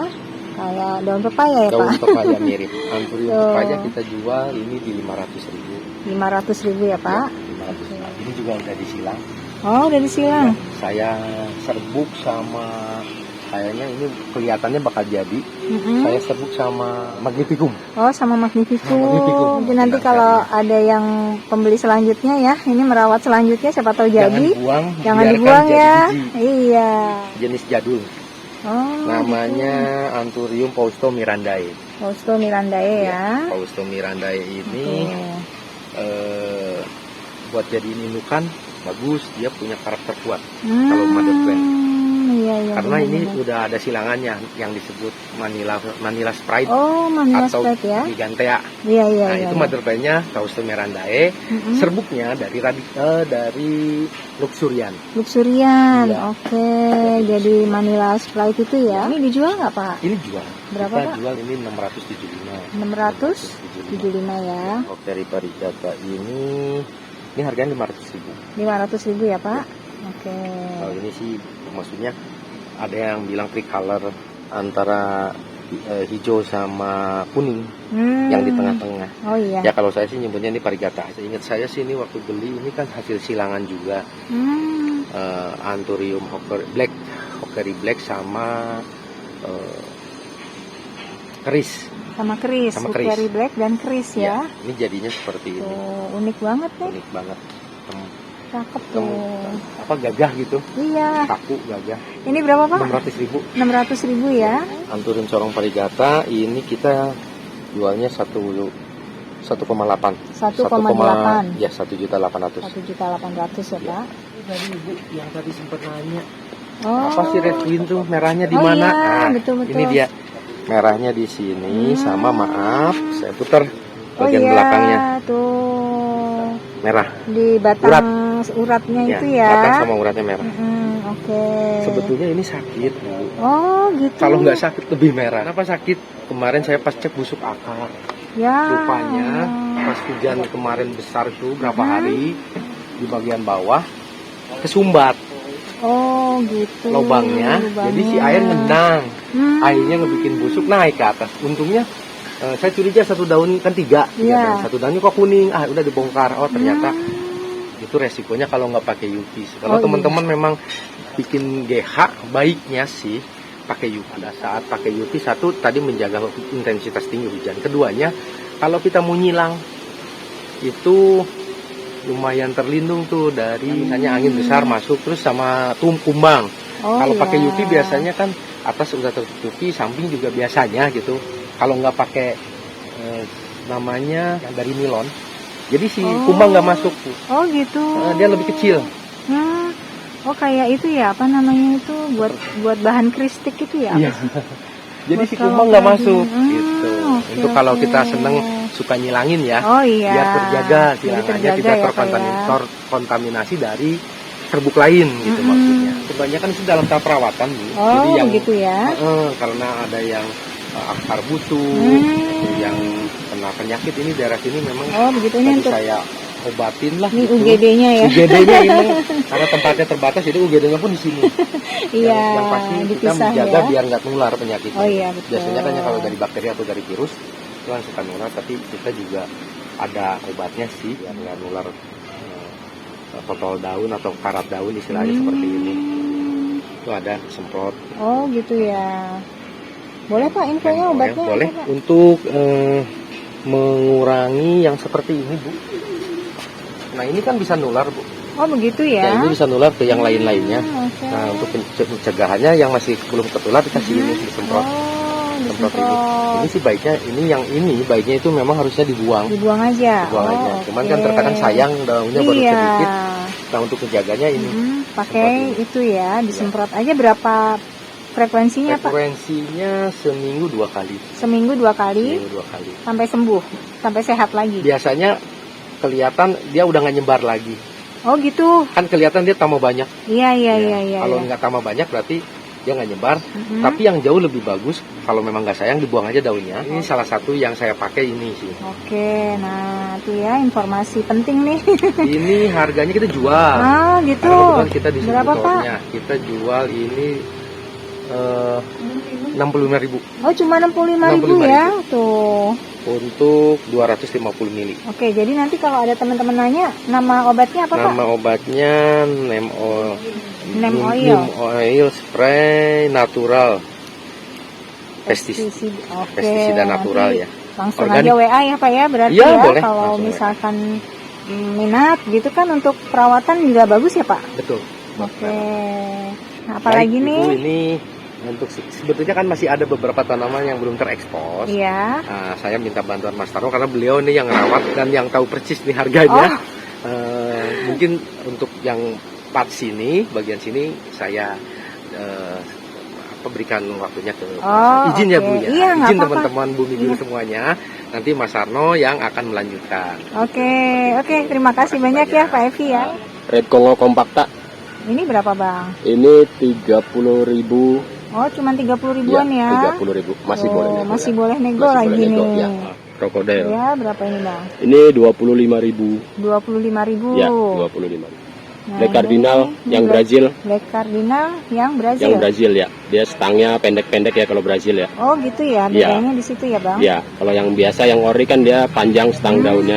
Kayak daun pepaya ya Daun Pak. pepaya mirip. Anthurium Tuh. pepaya kita jual ini di 500.000. 500.000 ya Pak. 500.000. Ini juga udah disilang. Oh, udah disilang. Saya serbuk sama kayaknya ini kelihatannya bakal jadi. Mm-mm. Saya serbuk sama magnificum. Oh, sama Magnificum. Magnificum. Jadi nanti kalau ada yang pembeli selanjutnya ya, ini merawat selanjutnya siapa tahu Jangan jadi. buang, Jangan biarkan dibuang jadi ya. biji. Iya. Jenis jadul. Oh, Namanya Anthurium Fausto Mirandae. Fausto Mirandae ya. Fausto Mirandae ini Oke. buat jadiin indukan bagus, dia punya karakter kuat. Hmm, kalau mother plant. Iya, iya, Karena ini benar-benar. udah ada silangannya yang disebut Manila Sprite Oh, Manila atau Sprite ya. Gigantea. Iya, iya, Nah, iya. itu mother plant-nya Fausto Mirandae. Mm-mm. Serbuknya dari Luxurian. Luxurian. Iya. Oke, jadi Manila Sprite itu ya. Ini dijual nggak Pak? Ini jual. Berapa, Kita Pak? jual ini 675. 675 ya. Oke, Parigata ini harganya 500.000. 500.000 ya Pak. Oke. Kalau ini sih maksudnya ada yang bilang tricolor antara hijau sama kuning yang di tengah-tengah. Oh iya. Ya kalau saya sih nyebutnya ini Parigata. Ingat saya sih ini waktu beli ini kan hasil silangan juga. Hmm. Anthurium Hockery Black sama keris. Sama keris, Sama keris. Hockery Black dan keris ya. Ini jadinya seperti ini. Tuh, unik banget nih. Unik banget. Cakep Tem- tuh. apa gagah gitu, Iya. kaku gagah. Ini berapa Pak? 600.000. 600.000 ya. Anthurium Sorong Parigata ini kita jualnya 1,8. 1,8. Ya 1.800.000. 1.800.000 ya Pak. Tadi ibu yang tadi sempat nanya Oh. apa sih red queen tuh merahnya di Oh mana? iya, betul-betul. Ini dia merahnya di sini sama maaf saya putar Oh bagian iya, belakangnya tuh merah. di batang uratnya itu ya. Batang sama uratnya merah. Oke. Sebetulnya ini sakit Bu. Oh gitu. Kalau nggak sakit lebih merah. Kenapa sakit? Kemarin saya pas cek busuk akar. Ya. Rupanya pas hujan kemarin besar tuh berapa hari di bagian bawah kesumbat Oh gitu. lubangnya. Jadi si air ngendang. Airnya ngebikin busuk naik ke atas. Untungnya saya curiga satu daun kan tiga Iya. daun. Satu daunnya kok kuning. Udah dibongkar. Oh ternyata itu resikonya kalau nggak pakai UV. Kalau Oh, teman-teman memang bikin GH baiknya sih pakai UV. Pada saat pakai UV satu tadi menjaga intensitas tinggi hujan. Keduanya kalau kita mau nyilang itu lumayan terlindung tuh dari misalnya angin besar masuk terus sama kumbang. Oh, Kalau iya. pakai UV biasanya kan atas udah tertutupi, samping juga biasanya gitu. Kalau nggak pakai namanya yang dari nilon, jadi si kumbang nggak masuk. Oh gitu. Dia lebih kecil. Oh kayak itu ya, apa namanya itu buat bahan kristik itu ya? Iya. Jadi si Botol kumbang nggak lagi. masuk gitu. Oke, Untuk kalau oke. kita seneng suka nyilangin ya, Oh iya. biar terjaga Jadi silangannya terjaga tidak ya, Pak, ya. terkontaminasi dari serbuk lain gitu maksudnya. Kebanyakan itu dalam tahap perawatan Bu. Oh Jadi yang begitu ya. karena ada yang akar busuk, yang kena penyakit ini daerah sini memang Oh begitu, ini tadi untuk saya obatin lah ini gitu. UGD-nya ya. UGD-nya ini karena tempatnya terbatas jadi UGD-nya pun di sini. Iya, Yang pasti kita dipisah menjaga ya. biar nggak nular penyakit. Oh iya, betul. Biasanya kan yang kalau dari bakteri atau dari virus itu kan suka nular, tapi kita juga ada obatnya sih biar nggak nular totol daun atau karat daun istilahnya seperti ini. Itu ada semprot. Oh gitu ya. Boleh Pak infonya obatnya? Boleh apa, Pak? untuk mengurangi yang seperti ini Bu. Nah ini kan bisa nular Bu. Oh begitu ya. Ya ini bisa nular ke yang lain-lainnya. Oke. Nah untuk pencegahannya yang masih belum tertular dikasih ini disemprot. Oh, Semprot ini. disemprot. Ini sih baiknya ini baiknya itu memang harusnya dibuang. Dibuang aja. Dibuang Oh, aja. Cuman oke. kan terkadang sayang daunnya baru Iya. sedikit. Nah untuk menjaganya ini Pakai semprot ini. itu ya, disemprot aja. Berapa frekuensinya Pak? Frekuensinya seminggu 2 kali. Seminggu 2 kali Seminggu 2 kali. sampai sembuh, sampai sehat lagi. Biasanya kelihatan dia udah nggak nyebar lagi. Oh gitu. Kan kelihatan dia tambah banyak. Iya iya Ya, iya iya. Kalau iya. nggak tambah banyak berarti dia nggak nyebar. Mhm. Tapi yang jauh lebih bagus kalau memang nggak sayang dibuang aja daunnya. Ini salah satu yang saya pakai ini sih. Oke, nah itu ya informasi penting nih. Ini harganya kita jual. Ah gitu. Karena kebetulan kita Berapa Pak? distributornya. Kita jual ini 65.000 Oh cuma 65.000 ya, tuh. untuk 250 mili. Oke, jadi nanti kalau ada teman-teman nanya nama obatnya apa Pak? Nama obatnya Neem Oil. Neem Oil. Neem Oil spray natural. Oke. Pestisida natural nanti ya. Langsung Organik. aja WA ya Pak ya, berarti Iya, ya boleh. kalau Langsung WA. misalkan minat gitu kan untuk perawatan juga bagus ya Pak. Betul. Oke. Nah, apalagi Baik, nih? Ibu, ini untuk sebetulnya kan masih ada beberapa tanaman yang belum terekspos. Iya. Nah, saya minta bantuan Mas Taro karena beliau nih yang rawat dan yang tahu persis nih harganya. Mungkin untuk yang part sini, bagian sini saya berikan waktunya ke Mas Sarno. Izin ya oke. Bu ya. Iya, nggak Izin apa-apa. teman-teman Bumi Biru Iya. semuanya. Nanti Mas Sarno yang akan melanjutkan. Oke, terima kasih banyak ya Pak Evi ya. Red Congo Compacta Ini berapa Bang? ini 30.000 Oh, cuma 30.000-an ya. 30.000 masih Oh, boleh nego. masih boleh nego Masih lagi boleh nego, nih. ya. Krokodil. Ya, berapa ini Bang? Ini 25.000 25.000. ya, 25.000. Nah, Black Cardinal ini yang Brazil, Black Cardinal yang Brazil. yang Brazil ya. Dia stangnya pendek-pendek ya kalau Brazil ya. Oh, gitu ya. Iya. Bedanya di situ ya, Bang. Ya, kalau yang biasa yang ori kan dia panjang stang daunnya.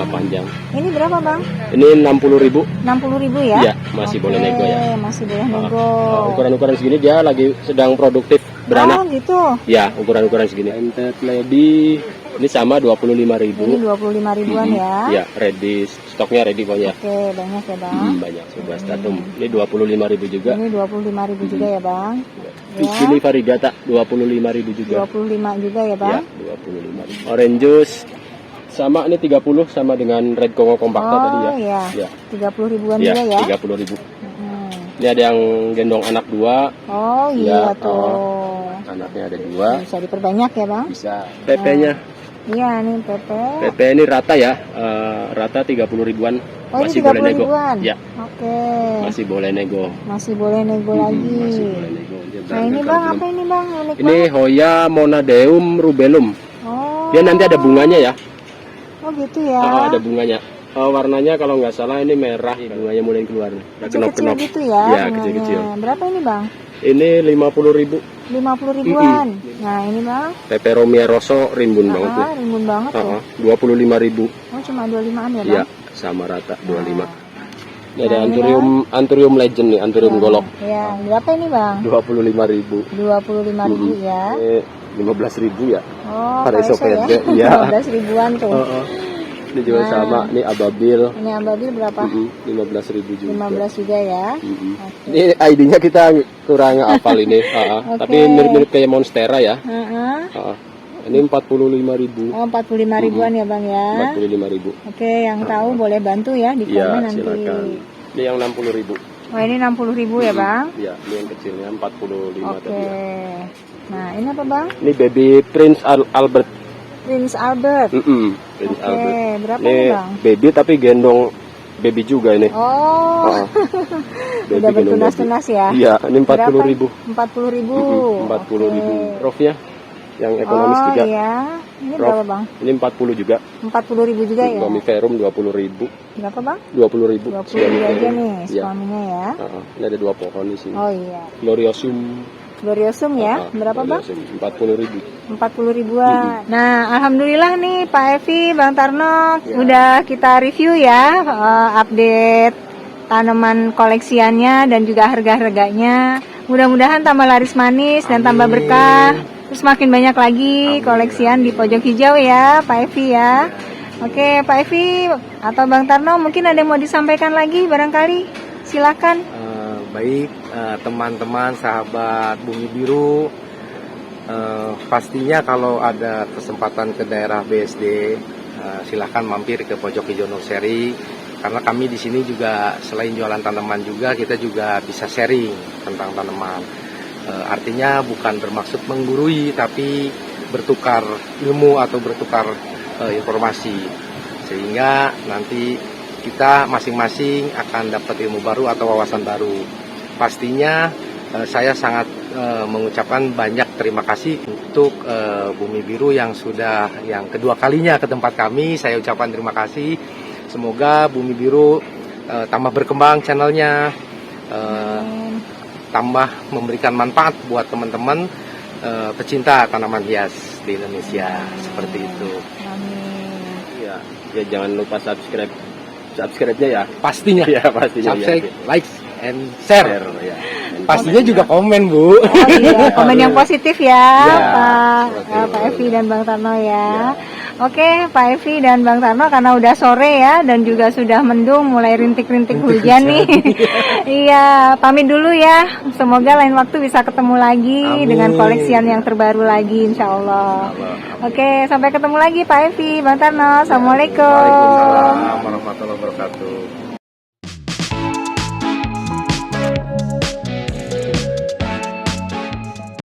Panjang. Ini berapa, Bang? Ini 60.000 60.000 ya? ya, masih boleh nego ya. Masih boleh nego. Ukuran-ukuran segini dia lagi sedang produktif Oh, beranak. gitu. Ya, ukuran-ukuran segini. Entet lady ini sama 25.000. Ini 25.000-an ya. Ya, ready, stoknya ready pokoknya. Oke, banyak ya, Bang. Banyak, 11 datum. Ini 25.000 juga. Ini 25.000 juga ya, Bang. Ya. Ini varigata 25.000 juga. 25 juga ya, Ya, Bang. 25.000. Orange juice sama ini 30 sama dengan Red Congo Compacta tadi ya. Oh, ya. Ya. 30.000-an Ya, juga ya. 30.000. Hmm. Ini ada yang gendong anak 2, Oh, iya Ya, tuh. anaknya ada 2. Bisa diperbanyak ya, Bang? Bisa. PP-nya. Iya, nih PP. PP ini rata ya. Rata 30 ribuan. Oh, ini Masih 30 boleh nego. ribuan? Ya, Oke. masih boleh nego. Masih boleh nego lagi. Masih boleh nego. Dia Nah, ini barangkali Bang, belum. apa ini Bang? Unik Ini banget. Hoya Monadeum rubellum. Oh. Dia nanti ada bunganya ya. Oh, gitu ya. Ada bunganya. Warnanya kalau nggak salah ini merah, bunganya mulai keluar. Ada Kecil-kecil kenop-kenop. gitu ya. Ya, bunganya. kecil-kecil. Berapa ini Bang? Ini 50.000. 50 ribuan. Nah, ini Bang. Pepe Romeo Rosso rimbun banget tuh. Rimbun banget tuh. 25.000. Oh, cuma 25-an ya, Bang? Ya, sama rata 25. Ini Nah, ada ini, Anthurium Legend nih, Anthurium golok. Ya, berapa ini Bang? 25.000. 25.000 ya. Ini 15.000 ya. Oh, Pareso Pareso ya. Verde, iya. 15 ribuan tuh. Ini juga Nah. sama, ini Ababil. Ini ambil berapa? 15.000 juga. 15 juga ya. Oke. Ini ID-nya kita kurang hafal ini, tapi mirip-mirip kayak Monstera ya. Ini 45.000. Oh, 45 ribuan ya Bang ya. 45.000. Oke, yang tahu boleh bantu ya di Iya, komen nanti. silakan. Ini yang 60.000. Wah, ini 60.000 ya, Bang? Iya, ini yang kecilnya 45 Oke. tadi ya. Nah, ini apa, Bang? Ini baby Prince Albert. Prince Albert. Prince Oke, Albert. berapa Ini nih, Bang? baby tapi gendong baby juga ini. Oh, Ah, baby udah gendong bertunas-tunas ya? baby. Iya, ini 40.000. 40.000. 40.000. Oke. Rofnya yang ekonomis Oh, juga. iya. Ini Rof. berapa, Bang? Ini 40 juga. 40.000 juga ya? Suamiferum 20.000. Berapa, Bang? 20.000. 20.000 aja nih Iya. suaminya ya. Ini ada 2 pohon di sini. Oh iya. Gloriosum. Gloriosum ya? Berapa, Bang? 40.000. 40 ribuan. Nah, alhamdulillah nih Pak Evi, Bang Tarno Ya. udah kita review ya, update tanaman koleksiannya dan juga harga-harganya. Mudah-mudahan tambah laris manis dan tambah Amin. berkah. Terus makin banyak lagi Amin. koleksian di pojok hijau ya, Pak Evi ya. Oke, Pak Evi atau Bang Tarno mungkin ada yang mau disampaikan lagi barangkali? Silakan. Baik, teman-teman sahabat Bumi Biru, pastinya kalau ada kesempatan ke daerah BSD, silahkan mampir ke Pojok Hijau Nursery, karena kami di sini juga selain jualan tanaman juga kita juga bisa sharing tentang tanaman. Artinya bukan bermaksud menggurui, tapi bertukar ilmu atau bertukar informasi, sehingga nanti kita masing-masing akan dapat ilmu baru atau wawasan baru. Pastinya saya sangat mengucapkan banyak terima kasih untuk Bumi Biru yang sudah yang kedua kalinya ke tempat kami. Saya ucapkan terima kasih. Semoga Bumi Biru tambah berkembang channelnya, tambah memberikan manfaat buat teman-teman pecinta tanaman hias di Indonesia. Seperti itu. Amin. Ya, ya jangan lupa subscribe-nya ya. Pastinya. Ya, pastinya. Subscribe, Ya. like, and share. Ya. Pastinya juga komen, Bu. Oh iya, komen yang positif ya, Ya, Pak Evi dan Bang Tarno ya. Oke, Pak Evi dan Bang Tarno, karena udah sore ya dan juga sudah mendung, mulai rintik-rintik hujan nih. Iya, pamit dulu ya. Semoga lain waktu bisa ketemu lagi Amin. dengan koleksian yang terbaru lagi, insya Allah. Oke, sampai ketemu lagi Pak Evi, Bang Tarno. Assalamualaikum. Waalaikumsalam warahmatullahi wabarakatuh.